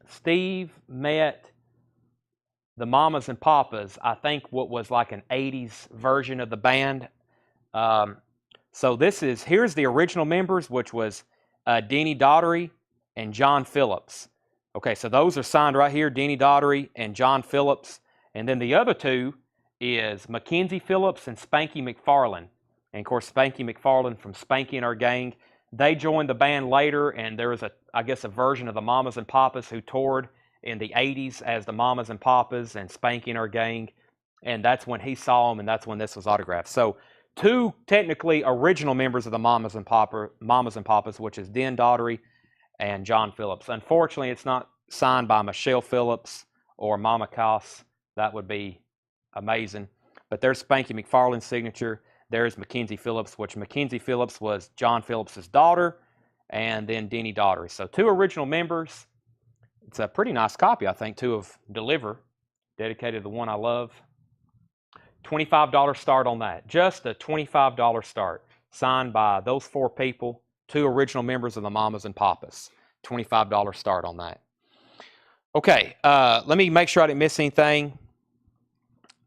Steve met the Mamas and Papas, I think what was like an 80s version of the band. So here's the original members, which was Deanie Daughtery and John Phillips. Okay, so those are signed right here, Deanie Daughtery and John Phillips. And then the other 2 is Mackenzie Phillips and Spanky McFarlane. And of course, Spanky McFarlane from Spanky and Our Gang. They joined the band later, and there was I guess a version of the Mamas and Papas who toured in the 80s as the Mamas and Papas and Spanky and Our Gang. And that's when he saw them, and that's when this was autographed. So 2 technically original members of the Mamas and Papas, which is Den Daughtery and John Phillips. Unfortunately, it's not signed by Michelle Phillips or Mama Koss. That would be amazing. But there's Spanky McFarlane's signature. There's Mackenzie Phillips, which Mackenzie Phillips was John Phillips' daughter, and then Deanie Daughtery. So 2 original members. It's a pretty nice copy, I think, too, of Deliver, dedicated to the one I love. $25 start on that. Just a $25 start, signed by those 4 people, 2 original members of the Mamas and Papas. $25 start on that. Okay, let me make sure I didn't miss anything.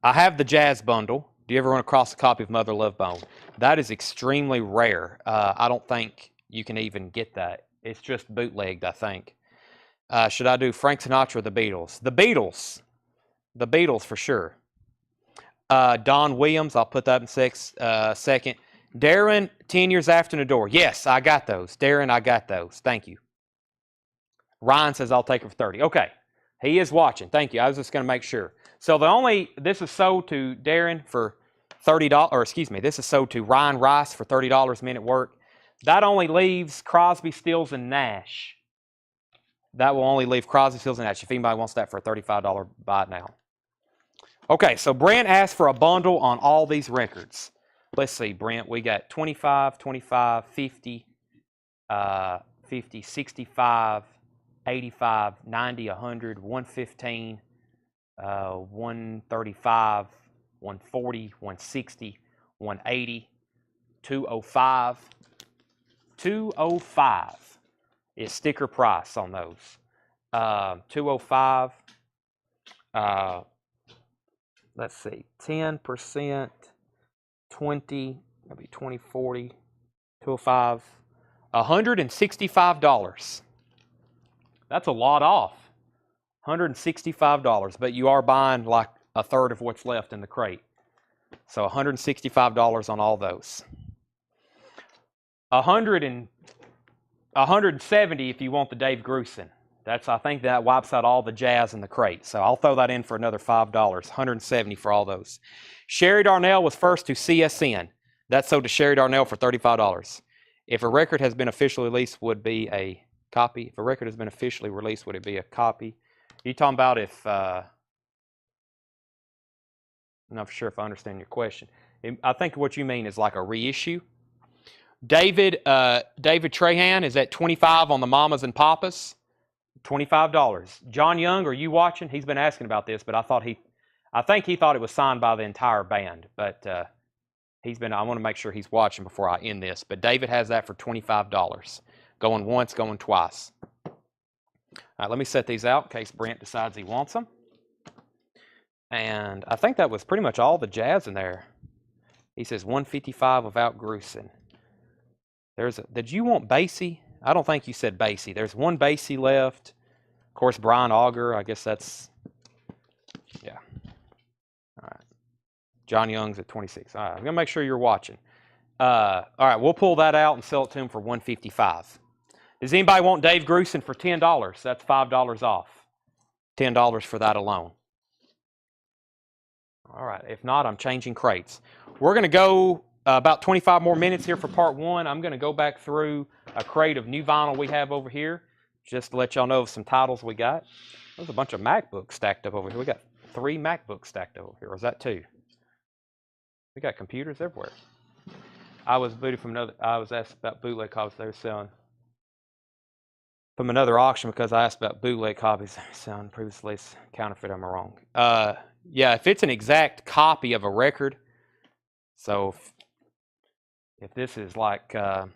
I have the Jazz Bundle. Do you ever run across a copy of Mother Love Bone? That is extremely rare. I don't think you can even get that. It's just bootlegged, I think. Should I do Frank Sinatra or the Beatles? The Beatles. The Beatles for sure. Don Williams, I'll put that in second. Darren, 10 Years After the Door. Yes, I got those. Darren, I got those. Thank you. Ryan says I'll take it for 30. Okay. He is watching. Thank you. I was just going to make sure. So this is sold to Darren for $30, or excuse me, this is sold to Ryan Rice for $30 Men at Work. That only leaves Crosby, Stills, and Nash. That will only leave Crosby, Stills, and Nash if anybody wants that for a $35 buy it now. Okay, so Brent asked for a bundle on all these records. Let's see, Brent, we got 25, 25, 50, 50, 65, 85, 90, 100, 115, 135, 140, 160, 180, 205. 205 is sticker price on those. 205, let's see, 10%, 20, maybe 20, 40, 205, $165. That's a lot off. $165, but you are buying like a third of what's left in the crate. So $165 on all those. $170 if you want the Dave Grusin. I think that wipes out all the jazz in the crate. So I'll throw that in for another $5. $170 for all those. Sherry Darnell was first to CSN. That sold to Sherry Darnell for $35. If a record has been officially released, would be a copy. If a record has been officially released, would it be a copy? Are you talking about if... I'm not sure if I understand your question. I think what you mean is like a reissue. David Trahan is at $25 on the Mamas and Papas. $25. John Young, are you watching? He's been asking about this, but I think he thought it was signed by the entire band. But I want to make sure he's watching before I end this. But David has that for $25. Going once, going twice. All right, let me set these out in case Brent decides he wants them. And I think that was pretty much all the jazz in there. He says 155 without Grusin. Did you want Basie? I don't think you said Basie. There's one Basie left. Of course, Brian Auger. I guess that's, yeah. All right. John Young's at 26. All right, I'm going to make sure you're watching. All right, we'll pull that out and sell it to him for $155. Does anybody want Dave Grusin for $10? That's $5 off. $10 for that alone. All right, if not, I'm changing crates. We're going to go about 25 more minutes here for part one. I'm going to go back through a crate of new vinyl we have over here, just to let y'all know of some titles we got. There's a bunch of MacBooks stacked up over here. We got 3 MacBooks stacked over here. Or is that 2? We got computers everywhere. I was asked about bootleg copies they were selling from another auction because I asked about bootleg copies they were selling previously. Counterfeit, am I wrong? Yeah, if it's an exact copy of a record, so if this is like, well,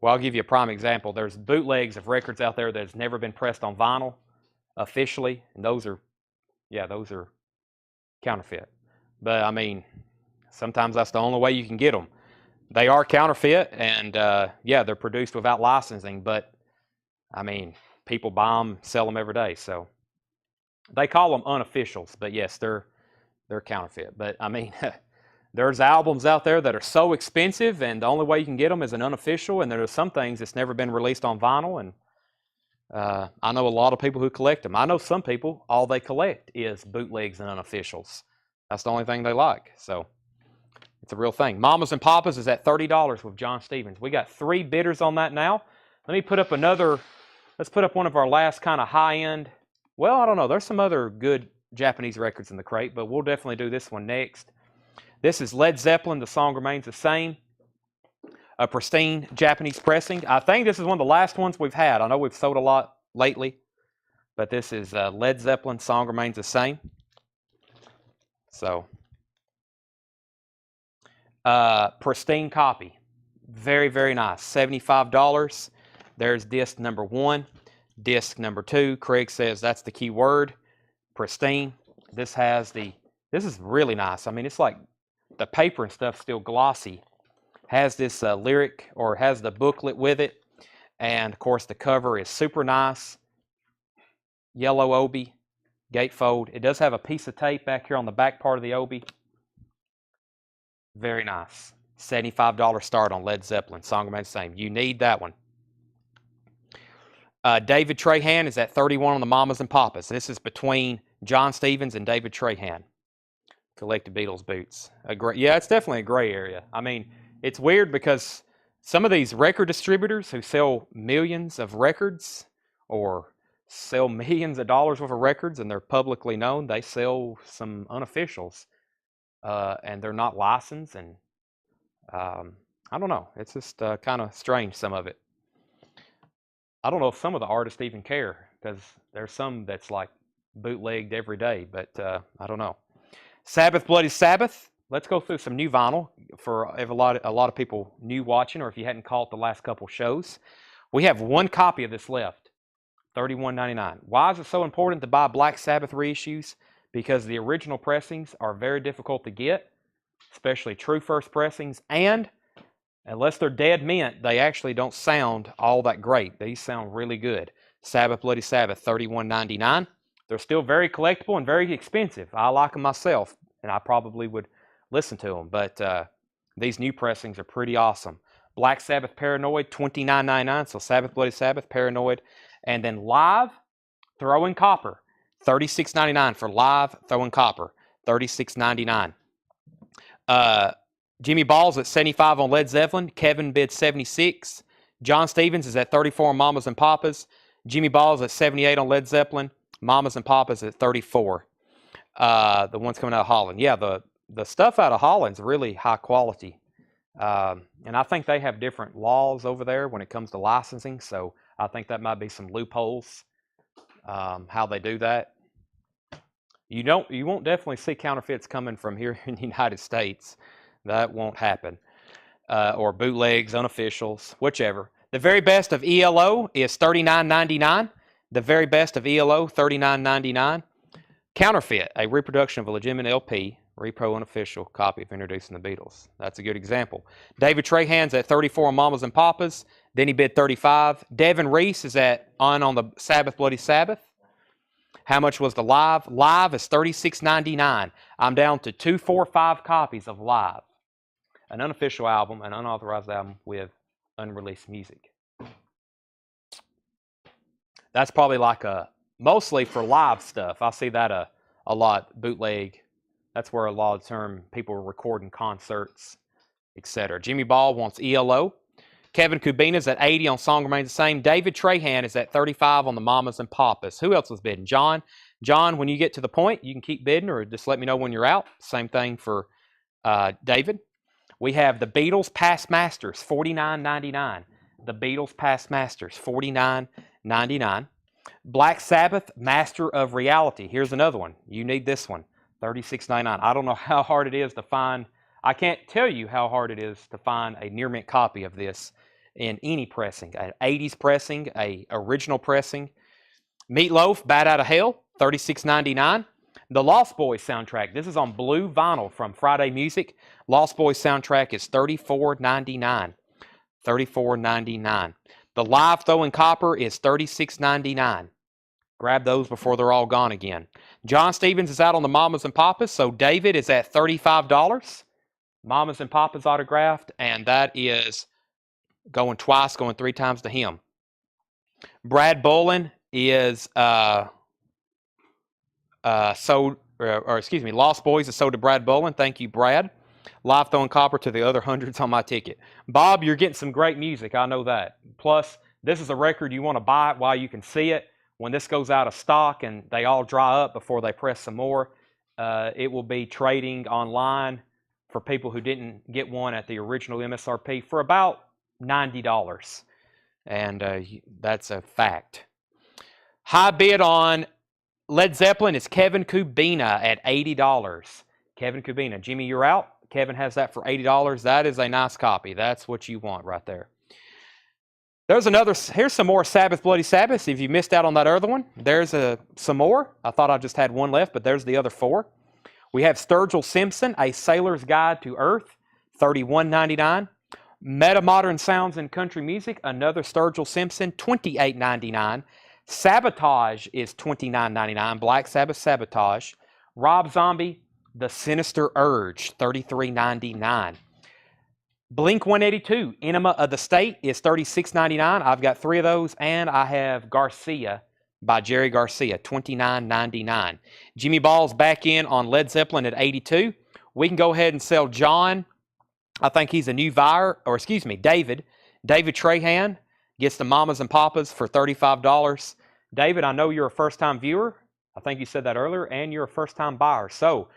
I'll give you a prime example. There's bootlegs of records out there that's never been pressed on vinyl officially, and those are counterfeit. But I mean, sometimes that's the only way you can get them. They are counterfeit, and yeah, they're produced without licensing, but I mean, people buy them, sell them every day, so they call them unofficials, but yes, they're counterfeit. But I mean, there's albums out there that are so expensive, and the only way you can get them is an unofficial, and there are some things that's never been released on vinyl, and I know a lot of people who collect them. I know some people, all they collect is bootlegs and unofficials. That's the only thing they like, so it's a real thing. Mamas and Papas is at $30 with John Stevens. We got 3 bidders on that now. Let me put up let's put up one of our last kind of high-end. Well, I don't know. There's some other good Japanese records in the crate, but we'll definitely do this one next. This is Led Zeppelin, The Song Remains the Same. A pristine Japanese pressing. I think this is one of the last ones we've had. I know we've sold a lot lately, but this is Led Zeppelin, Song Remains the Same. So, pristine copy. Very, very nice. $75. There's disc number 1. Disc number 2, Craig says that's the key word, pristine. This is really nice. I mean, it's like the paper and stuff still glossy. Has this lyric, or has the booklet with it. And of course the cover is super nice. Yellow obi, gatefold. It does have a piece of tape back here on the back part of the obi. Very nice. $75 start on Led Zeppelin, Song Remains the Same. You need that one. David Trahan is at $31 on the Mamas and Papas. This is between John Stevens and David Trahan. Collected Beatles boots. Yeah, it's definitely a gray area. I mean, it's weird because some of these record distributors who sell millions of records or sell millions of dollars worth of records, and they're publicly known, they sell some unofficials. And they're not licensed, and I don't know. It's just kind of strange, some of it. I don't know if some of the artists even care, because there's some that's like bootlegged every day, but I don't know. Sabbath, Bloody Sabbath. Let's go through some new vinyl for a lot of people new watching, or if you hadn't caught the last couple shows. We have 1 copy of this left, $31.99. Why is it so important to buy Black Sabbath reissues? Because the original pressings are very difficult to get, especially true first pressings, and unless they're dead mint, they actually don't sound all that great. These sound really good. Sabbath, Bloody Sabbath, $31.99. They're still very collectible and very expensive. I like them myself, and I probably would listen to them. But these new pressings are pretty awesome. Black Sabbath Paranoid, $29.99. So Sabbath, Bloody Sabbath, Paranoid. And then Live, Throwing Copper, $36.99 for Live, Throwing Copper, $36.99. Jimmy Balls at 75 on Led Zeppelin. Kevin bid 76. John Stevens is at 34 on Mamas and Papas. Jimmy Balls at 78 on Led Zeppelin. Mamas and Papas at 34. The ones coming out of Holland. Yeah, the stuff out of Holland's really high quality. And I think they have different laws over there when it comes to licensing. So I think that might be some loopholes, how they do that. You won't definitely see counterfeits coming from here in the United States. That won't happen. Or bootlegs, unofficials, whichever. The very best of ELO is $39.99. The very best of ELO, $39.99. Counterfeit, a reproduction of a legitimate LP, repro unofficial copy of Introducing the Beatles. That's a good example. David Trahan's at 34 on Mamas and Papas. Then he bid 35. Devin Reese is on the Sabbath, Bloody Sabbath. How much was the Live? Live is $36.99. I'm down to 245 copies of Live. An unofficial album, an unauthorized album with unreleased music. That's probably like mostly for live stuff. I see that a lot, bootleg. That's where a lot of the term people are recording concerts, etc. Jimmy Ball wants ELO. Kevin Kubina's at 80 on Song Remains the Same. David Trahan is at 35 on the Mamas and Papas. Who else was bidding? John, when you get to the point, you can keep bidding or just let me know when you're out. Same thing for David. We have the Beatles Past Masters, $49.99. The Beatles Past Masters, $49.99. Black Sabbath Master of Reality. Here's another one. You need this one, $36.99. I don't know how hard it is to find. I can't tell you how hard it is to find a near mint copy of this in any pressing, an 80s pressing, a original pressing. Meatloaf, Bat Out of Hell, $36.99. The Lost Boys soundtrack. This is on blue vinyl from Friday Music. Lost Boys soundtrack is $34.99. $34.99. The Live Throwing Copper is $36.99. Grab those before they're all gone again. John Stevens is out on the Mamas and Papas, so David is at $35. Mamas and Papas autographed, and that is going twice, going 3 times to him. Brad Bolin is Lost Boys is sold to Brad Bolin. Thank you, Brad. Live Throwing Copper to the other hundreds on my ticket. Bob, you're getting some great music. I know that. Plus, this is a record you want to buy it while you can see it. When this goes out of stock and they all dry up before they press some more, it will be trading online for people who didn't get one at the original MSRP for about $90. And that's a fact. High bid on Led Zeppelin is Kevin Kubina at $80. Kevin Kubina. Jimmy, you're out. Kevin has that for $80. That is a nice copy. That's what you want right there. Here's some more Sabbath, Bloody Sabbath. If you missed out on that other one, there's some more. I thought I just had one left, but there's the other 4. We have Sturgill Simpson, A Sailor's Guide to Earth, $31.99. Meta Modern Sounds in Country Music, another Sturgill Simpson, $28.99. Sabotage is $29.99. Black Sabbath Sabotage. Rob Zombie, The Sinister Urge, $33.99. Blink-182, Enema of the State, is $36.99. I've got 3 of those, and I have Garcia by Jerry Garcia, $29.99. Jimmy Ball's back in on Led Zeppelin at $82. We can go ahead and sell John. I think he's a new buyer, David. David Trahan gets the Mamas and Papas for $35. David, I know you're a first-time viewer. I think you said that earlier, and you're a first-time buyer. So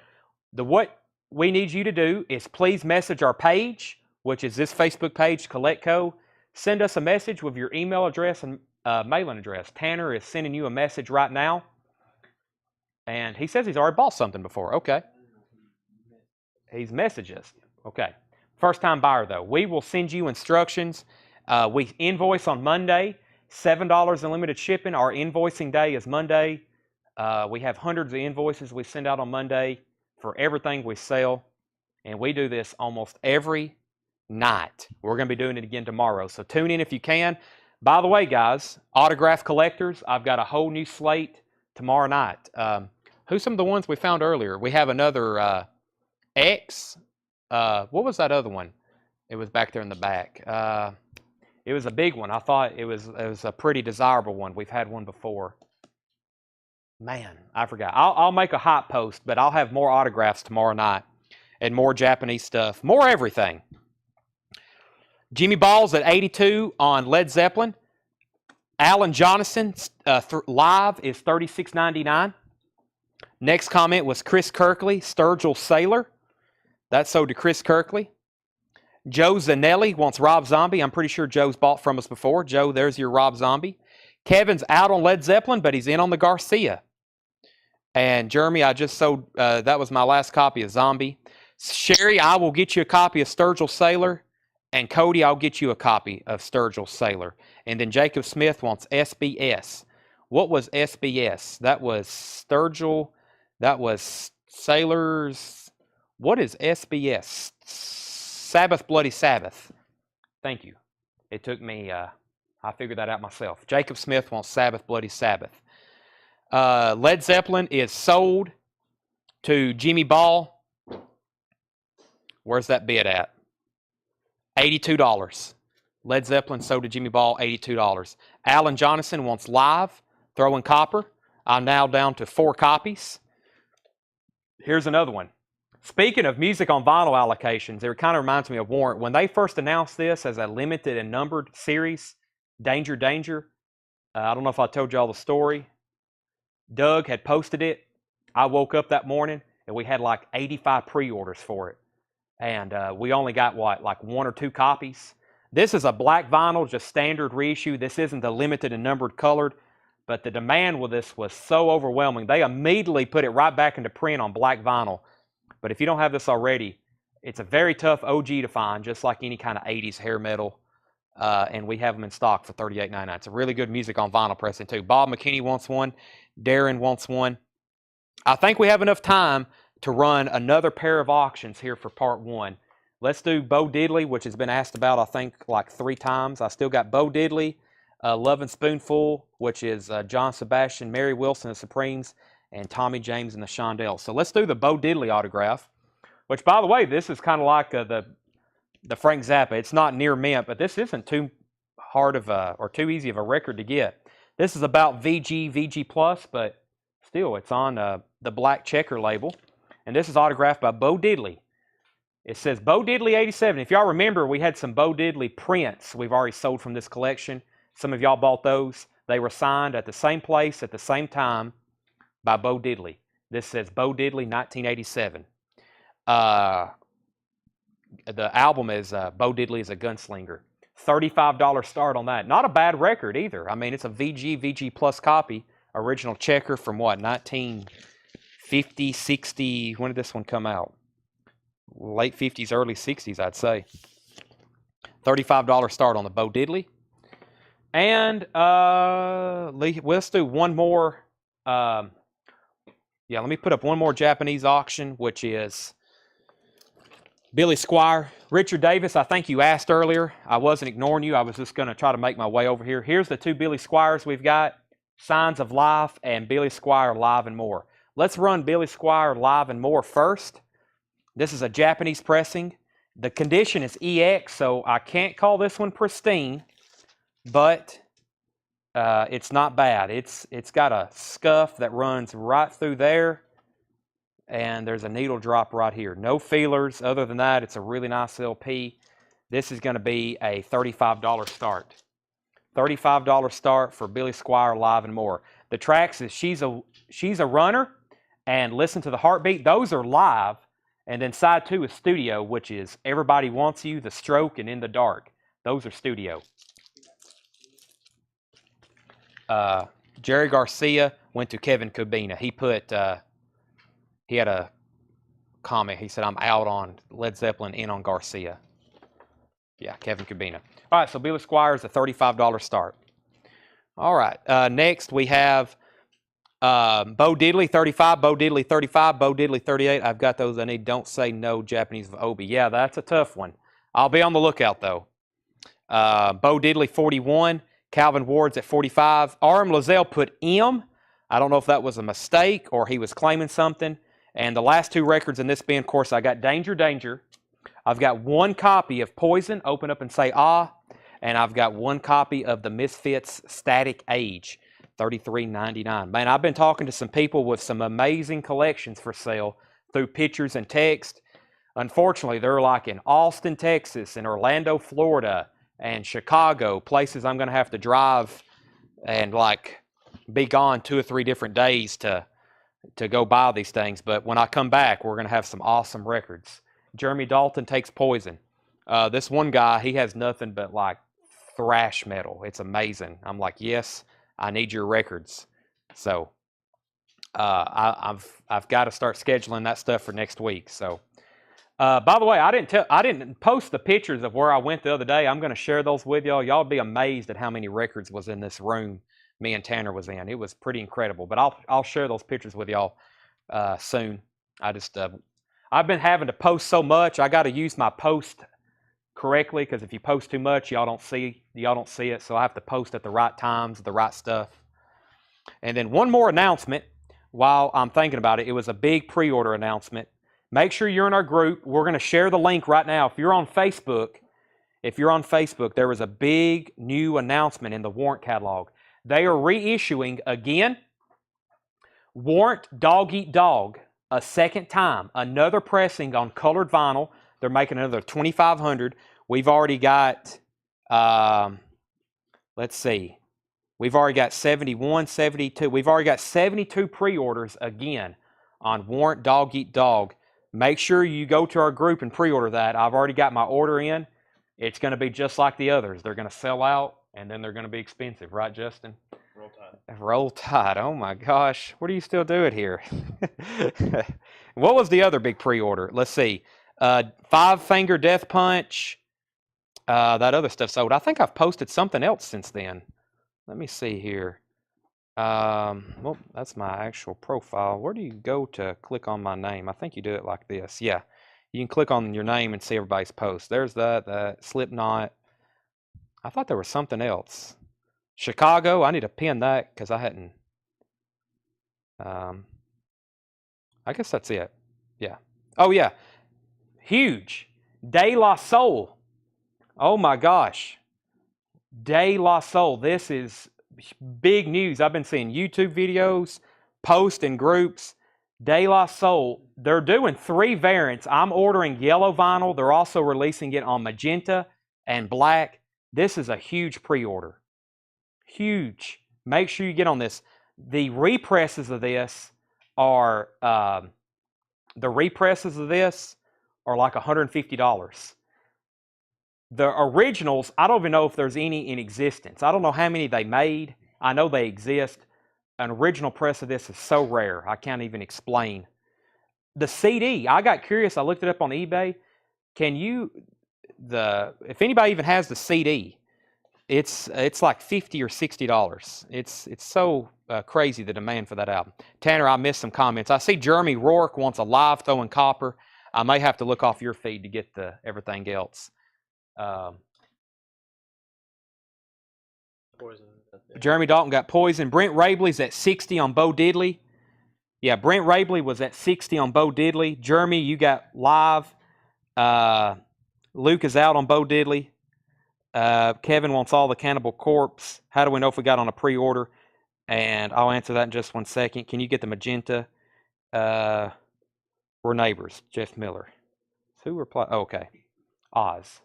what we need you to do is please message our page, which is this Facebook page, CollectCo. Send us a message with your email address and mailing address. Tanner is sending you a message right now. And he says he's already bought something before. Okay. He's messaged us. Okay. First-time buyer, though. We will send you instructions. We invoice on Monday. $7 in limited shipping. Our invoicing day is Monday. We have hundreds of invoices we send out on Monday for everything we sell. And we do this almost every night. We're going to be doing it again tomorrow. So tune in if you can. By the way, guys, autograph collectors, I've got a whole new slate tomorrow night. Who's some of the ones we found earlier? We have another X. What was that other one? It was back there in the back. It was a big one. I thought it was a pretty desirable one. We've had one before. Man, I forgot. I'll make a hot post, but I'll have more autographs tomorrow night and more Japanese stuff, more everything. Jimmy Balls at 82 on Led Zeppelin. Alan Jonathan live is $36.99. Next comment was Chris Kirkley, Sturgill Sailor. That's sold to Chris Kirkley. Joe Zanelli wants Rob Zombie. I'm pretty sure Joe's bought from us before. Joe, there's your Rob Zombie. Kevin's out on Led Zeppelin, but he's in on the Garcia. And Jeremy, I just sold, that was my last copy of Zombie. Sherry, I will get you a copy of Sturgill Sailor. And Cody, I'll get you a copy of Sturgill Sailor. And then Jacob Smith wants SBS. What was SBS? That was Sturgill. That was Sailors. What is SBS? Sabbath, Bloody Sabbath. Thank you. It took me, I figured that out myself. Jacob Smith wants Sabbath, Bloody Sabbath. Led Zeppelin is sold to Jimmy Ball. Where's that bid at? $82. Led Zeppelin sold to Jimmy Ball, $82. Alan Jonathan wants Live, Throwing Copper. I'm now down to 4 copies. Here's another one. Speaking of music on vinyl allocations, it kind of reminds me of Warrant. When they first announced this as a limited and numbered series, Danger, Danger, I don't know if I told you all the story. Doug had posted it. I woke up that morning and we had like 85 pre-orders for it. And we only got, what, like 1 or 2 copies? This is a black vinyl, just standard reissue. This isn't the limited and numbered colored. But the demand with this was so overwhelming. They immediately put it right back into print on black vinyl. But if you don't have this already, it's a very tough OG to find, just like any kind of 80s hair metal. And we have them in stock for $38.99. It's a really good music on vinyl pressing, too. Bob McKinney wants one. Darren wants one. I think we have enough time to run another pair of auctions here for part 1. Let's do Bo Diddley, which has been asked about, I think, like 3 times. I still got Bo Diddley, Lovin' Spoonful, which is John Sebastian, Mary Wilson, the Supremes, and Tommy James and the Shondells. So let's do the Bo Diddley autograph, which, by the way, this is kind of like the Frank Zappa. It's not near mint, but this isn't too hard of a, or too easy of a record to get. This is about VG+, but still, it's on the black checker label. And this is autographed by Bo Diddley. It says Bo Diddley 87. If y'all remember, we had some Bo Diddley prints we've already sold from this collection. Some of y'all bought those. They were signed at the same place at the same time by Bo Diddley. This says Bo Diddley 1987. The album is Bo Diddley is a Gunslinger. $35 start on that. Not a bad record either. I mean, it's a VG Plus copy. Original checker from what, 1950, 60. When did this one come out? Late 50s, early 60s, I'd say. $35 start on the Bo Diddley. And let's do one more. Let me put up one more Japanese auction, which is Billy Squier. Richard Davis, I think you asked earlier. I wasn't ignoring you. I was just going to try to make my way over here. Here's the 2 Billy Squiers we've got. Signs of Life and Billy Squier Live and More. Let's run Billy Squier Live and More first. This is a Japanese pressing. The condition is EX, so I can't call this one pristine, but it's not bad. It's got a scuff that runs right through there, and there's a needle drop right here. No feelers. Other than that, it's a really nice LP. This is going to be a $35 start. $35 start for Billy Squier Live and More. The tracks is She's a Runner and Listen to the Heartbeat. Those are live. And then side 2 is studio, which is Everybody Wants You, The Stroke, and In the Dark. Those are studio. Jerry Garcia went to Kevin Kubina. He put, he had a comment. He said, I'm out on Led Zeppelin, in on Garcia. Yeah, Kevin Kubina. All right, so Billy Squier is a $35 start. All right, next we have Bo Diddley 35, Bo Diddley 35, Bo Diddley 38. I've got those I need. Don't Say No, Japanese of Obi. Yeah, that's a tough one. I'll be on the lookout, though. Bo Diddley 41, Calvin Ward's at 45. R.M. Lozelle put M. I don't know if that was a mistake or he was claiming something. And the last 2 records in this bin, of course, I got Danger, Danger. I've got one copy of Poison, Open Up and Say Ah, and I've got one copy of the Misfits Static Age, $33.99. Man, I've been talking to some people with some amazing collections for sale through pictures and text. Unfortunately, they're like in Austin, Texas, and Orlando, Florida, and Chicago, places I'm going to have to drive and like be gone 2 or 3 different days to go buy these things. But when I come back, we're going to have some awesome records. Jeremy Dalton Takes Poison. This one guy, he has nothing but like thrash metal. It's amazing. I'm like, yes, I need your records. So I've got to start scheduling that stuff for next week. So by the way, I didn't post the pictures of where I went the other day. I'm going to share those with y'all. Y'all be amazed at how many records was in this room me and Tanner was in. It was pretty incredible. But I'll share those pictures with y'all soon. I've been having to post so much. I got to use my post correctly, because if you post too much, y'all don't see it. So I have to post at the right times, the right stuff. And then one more announcement while I'm thinking about it. It was a big pre-order announcement. Make sure you're in our group. We're going to share the link right now. If you're on Facebook, there was a big new announcement in the Warrant catalog. They are reissuing again Warrant Dog Eat Dog a second time. Another pressing on colored vinyl. They're making another 2,500. We've already got, let's see. We've already got 71, 72. We've already got 72 pre-orders again on Warrant Dog Eat Dog. Make sure you go to our group and pre-order that. I've already got my order in. It's going to be just like the others. They're going to sell out, and then they're going to be expensive. Right, Justin? Roll Tide. Roll Tide. Oh, my gosh. What do you still do it here? What was the other big pre-order? Let's see. Five Finger Death Punch. That other stuff sold. I think I've posted something else since then. Let me see here. Well, that's my actual profile. Where do you go to click on my name? I think you do it like this. Yeah. You can click on your name and see everybody's posts. There's that Slipknot. I thought there was something else. Chicago. I need to pin that because I hadn't. I guess that's it. Yeah. Oh, yeah. Huge. De La Soul. Oh, my gosh. De La Soul. This is big news. I've been seeing YouTube videos, posts in groups. De La Soul, they're doing 3 variants. I'm ordering yellow vinyl. They're also releasing it on magenta and black. This is a huge pre-order. Huge. Make sure you get on this. The represses of this are like $150. The originals, I don't even know if there's any in existence. I don't know how many they made. I know they exist. An original press of this is so rare, I can't even explain. The CD, I got curious. I looked it up on eBay. If anybody even has the CD, it's like $50 or $60. It's so crazy, the demand for that album. Tanner, I missed some comments. I see Jeremy Rourke wants a live throwing copper. I may have to look off your feed to get everything else. Poison. Jeremy Dalton got Poison. Brent Rabley's at 60 on Bo Diddley. Yeah, Brent Rabley was at 60 on Bo Diddley. Jeremy, you got live. Luke is out on Bo Diddley. Kevin wants all the Cannibal Corpse. How do we know if we got on a pre-order? And I'll answer that in just 1 second. Can you get the magenta? We're neighbors. Jeff Miller. Who replied? Oh, okay. Oz.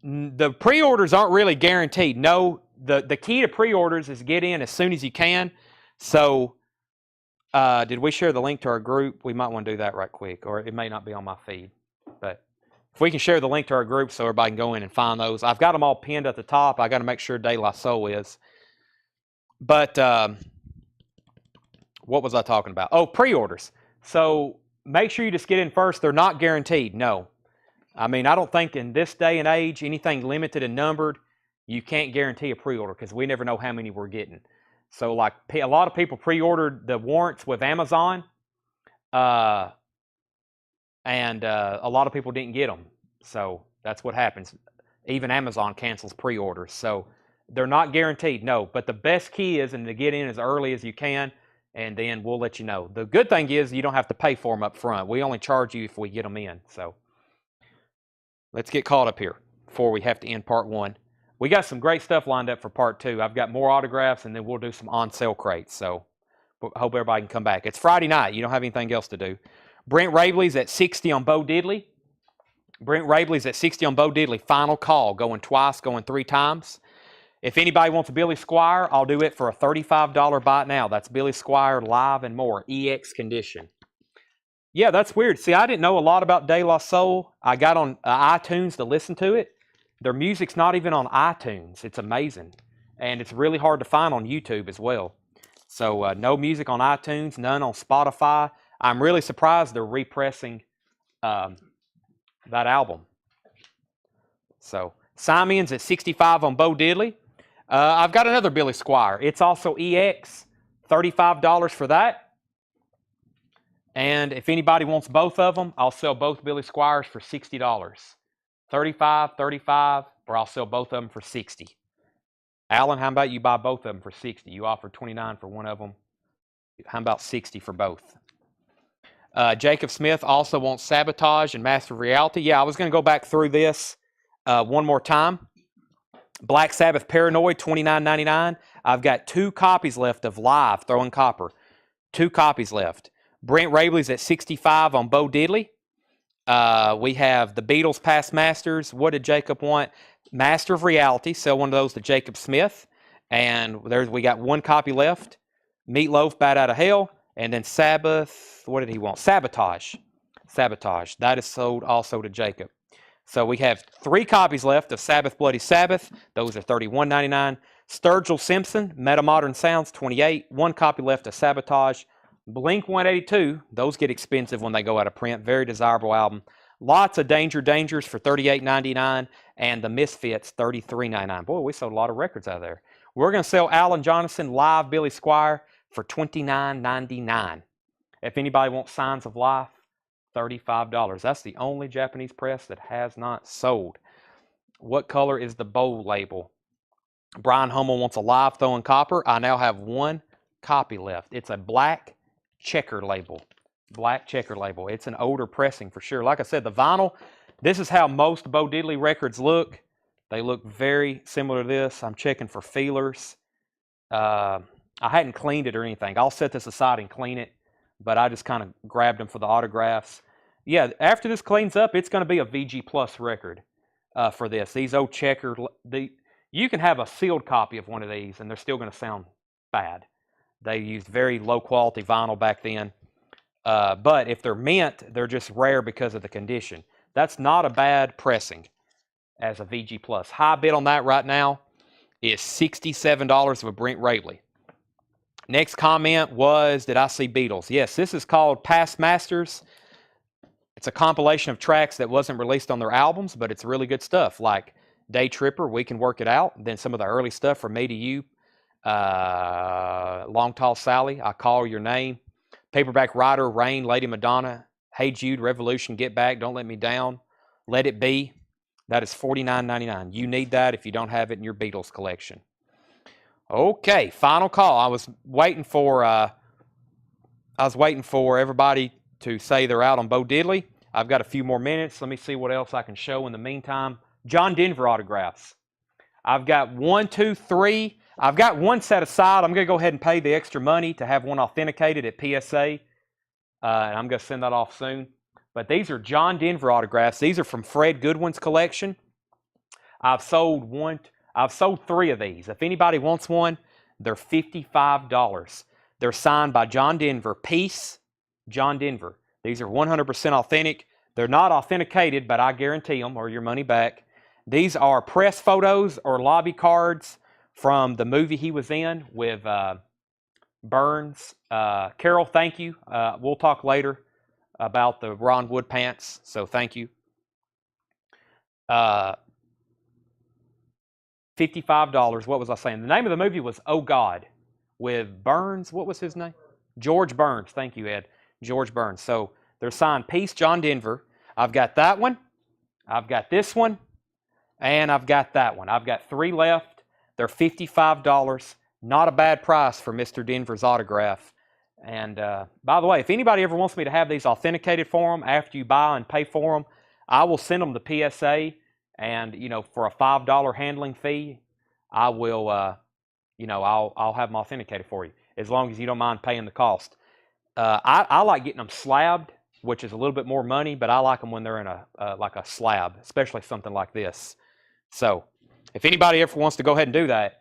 The pre-orders aren't really guaranteed. No, the key to pre-orders is get in as soon as you can. So, did we share the link to our group? We might want to do that right quick, or it may not be on my feed. But if we can share the link to our group so everybody can go in and find those. I've got them all pinned at the top. I got to make sure De La Soul is. But what was I talking about? Oh, pre-orders. So make sure you just get in first. They're not guaranteed. No. I mean, I don't think in this day and age, anything limited and numbered, you can't guarantee a pre-order because we never know how many we're getting. So, like, a lot of people pre-ordered the warrants with Amazon, and a lot of people didn't get them. So that's what happens. Even Amazon cancels pre-orders. So they're not guaranteed, no. But the best key is to get in as early as you can. and then we'll let you know. The good thing is you don't have to pay for them up front. We only charge you if we get them in. So let's get caught up here before we have to end part 1. We got some great stuff lined up for part 2. I've got more autographs, and then we'll do some on-sale crates. So I hope everybody can come back. It's Friday night. You don't have anything else to do. Brent Rabley's at 60 on Bo Diddley. Brent Rabley's at 60 on Bo Diddley. Final call. Going twice, going 3 times. If anybody wants a Billy Squier, I'll do it for a $35 buy now. That's Billy Squier Live and More. EX condition. Yeah, that's weird. See, I didn't know a lot about De La Soul. I got on iTunes to listen to it. Their music's not even on iTunes. It's amazing. And it's really hard to find on YouTube as well. So no music on iTunes, none on Spotify. I'm really surprised they're repressing that album. So Simeon's at 65 on Bo Diddley. I've got another Billy Squier. It's also EX, $35 for that. And if anybody wants both of them, I'll sell both Billy Squiers for $60. $35, $35, or I'll sell both of them for $60. Alan, how about you buy both of them for $60? You offered $29 for one of them. How about $60 for both? Jacob Smith also wants Sabotage and Master of Reality. Yeah, I was going to go back through this one more time. Black Sabbath Paranoid, $29.99. I've got 2 copies left of Live, Throwing Copper. 2 copies left. Brent Rabley's at 65 on Bo Diddley. We have the Beatles Past Masters. What did Jacob want? Master of Reality. Sell one of those to Jacob Smith. And we got 1 copy left. Meatloaf, Bat Out of Hell. And then Sabbath. What did he want? Sabotage. Sabotage. That is sold also to Jacob. So we have 3 copies left of Sabbath Bloody Sabbath. Those are $31.99. Sturgill Simpson, Metamodern Sounds, $28. 1 copy left of Sabotage. Blink 182, those get expensive when they go out of print. Very desirable album. Lots of Dangers for $38.99. And the Misfits, $33.99. Boy, we sold a lot of records out of there. We're going to sell Alan Jonathan Live Billy Squier for $29.99. If anybody wants Signs of Life, $35. That's the only Japanese press that has not sold. What color is the bowl label? Brian Hummel wants a Live Throwing Copper. I now have 1 copy left. It's a black checker label. Black checker label. It's an older pressing for sure. Like I said, the vinyl, this is how most Bo Diddley records look. They look very similar to this. I'm checking for feelers. I hadn't cleaned it or anything. I'll set this aside and clean it. But I just kind of grabbed them for the autographs. Yeah, after this cleans up, it's going to be a VG Plus record for this. These old checker, you can have a sealed copy of one of these, and they're still going to sound bad. They used very low-quality vinyl back then. But if they're mint, they're just rare because of the condition. That's not a bad pressing as a VG Plus. High bid on that right now is $67 of a Brent Rabley. Next comment was, did I see Beatles? Yes, this is called Past Masters. It's a compilation of tracks that wasn't released on their albums, but it's really good stuff, like Day Tripper, We Can Work It Out, then some of the early stuff from Me to You, Long Tall Sally, I Call Your Name, Paperback Writer, Rain, Lady Madonna, Hey Jude, Revolution, Get Back, Don't Let Me Down, Let It Be. That is $49.99. You need that if you don't have it in your Beatles collection. Okay, final call. I was waiting for everybody to say they're out on Bo Diddley. I've got a few more minutes. Let me see what else I can show in the meantime. John Denver autographs. I've got 1, 2, 3. I've got 1 set aside. I'm going to go ahead and pay the extra money to have 1 authenticated at PSA. And I'm going to send that off soon. But these are John Denver autographs. These are from Fred Goodwin's collection. I've sold 3 of these. If anybody wants one, they're $55. They're signed by John Denver. Peace, John Denver. These are 100% authentic. They're not authenticated, but I guarantee them or your money back. These are press photos or lobby cards from the movie he was in with Burns. Carol, thank you. We'll talk later about the Ron Wood pants, so thank you. $55. What was I saying? The name of the movie was Oh God with Burns. What was his name? George Burns. Thank you, Ed. George Burns. So they're signed Peace, John Denver. I've got that one. I've got this one. And I've got that one. I've got 3 left. They're $55. Not a bad price for Mr. Denver's autograph. And by the way, if anybody ever wants me to have these authenticated for them after you buy and pay for them, I will send them the PSA, and for a $5 handling fee, I will I'll have them authenticated for you as long as you don't mind paying the cost. I like getting them slabbed, which is a little bit more money, but I like them when they're in like a slab, especially something like this. So if anybody ever wants to go ahead and do that,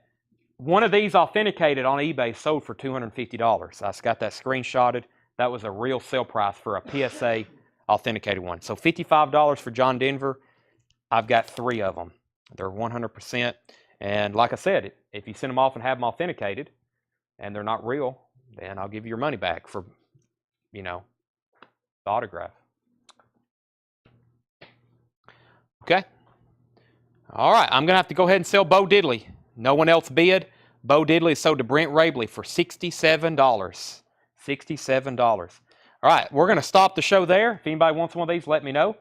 one of these authenticated on eBay sold for $250. I got that screenshotted. That was a real sale price for a PSA authenticated one. So $55 for John Denver. I've got 3 of them. They're 100%. And like I said, if you send them off and have them authenticated and they're not real, then I'll give you your money back for, the autograph. Okay. All right. I'm going to have to go ahead and sell Bo Diddley. No one else bid. Bo Diddley is sold to Brent Rabley for $67. $67. All right. We're going to stop the show there. If anybody wants one of these, let me know.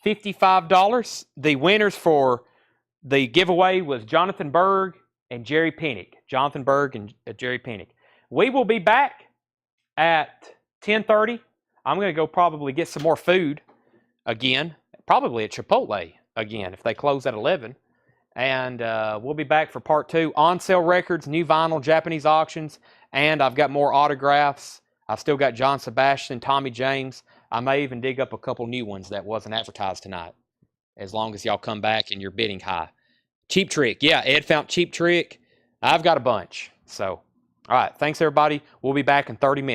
$55. The winners for the giveaway was Jonathan Berg and Jerry Pennick. Jonathan Berg and Jerry Pennick. We will be back at 10:30. I'm going to go probably get some more food again, probably at Chipotle again if they close at 11. And we'll be back for part 2. On sale records, new vinyl, Japanese auctions, and I've got more autographs. I've still got John Sebastian, Tommy James. I may even dig up a couple new ones that wasn't advertised tonight, as long as y'all come back and you're bidding high. Cheap Trick. Yeah, Ed found Cheap Trick. I've got a bunch. So, all right. Thanks, everybody. We'll be back in 30 minutes.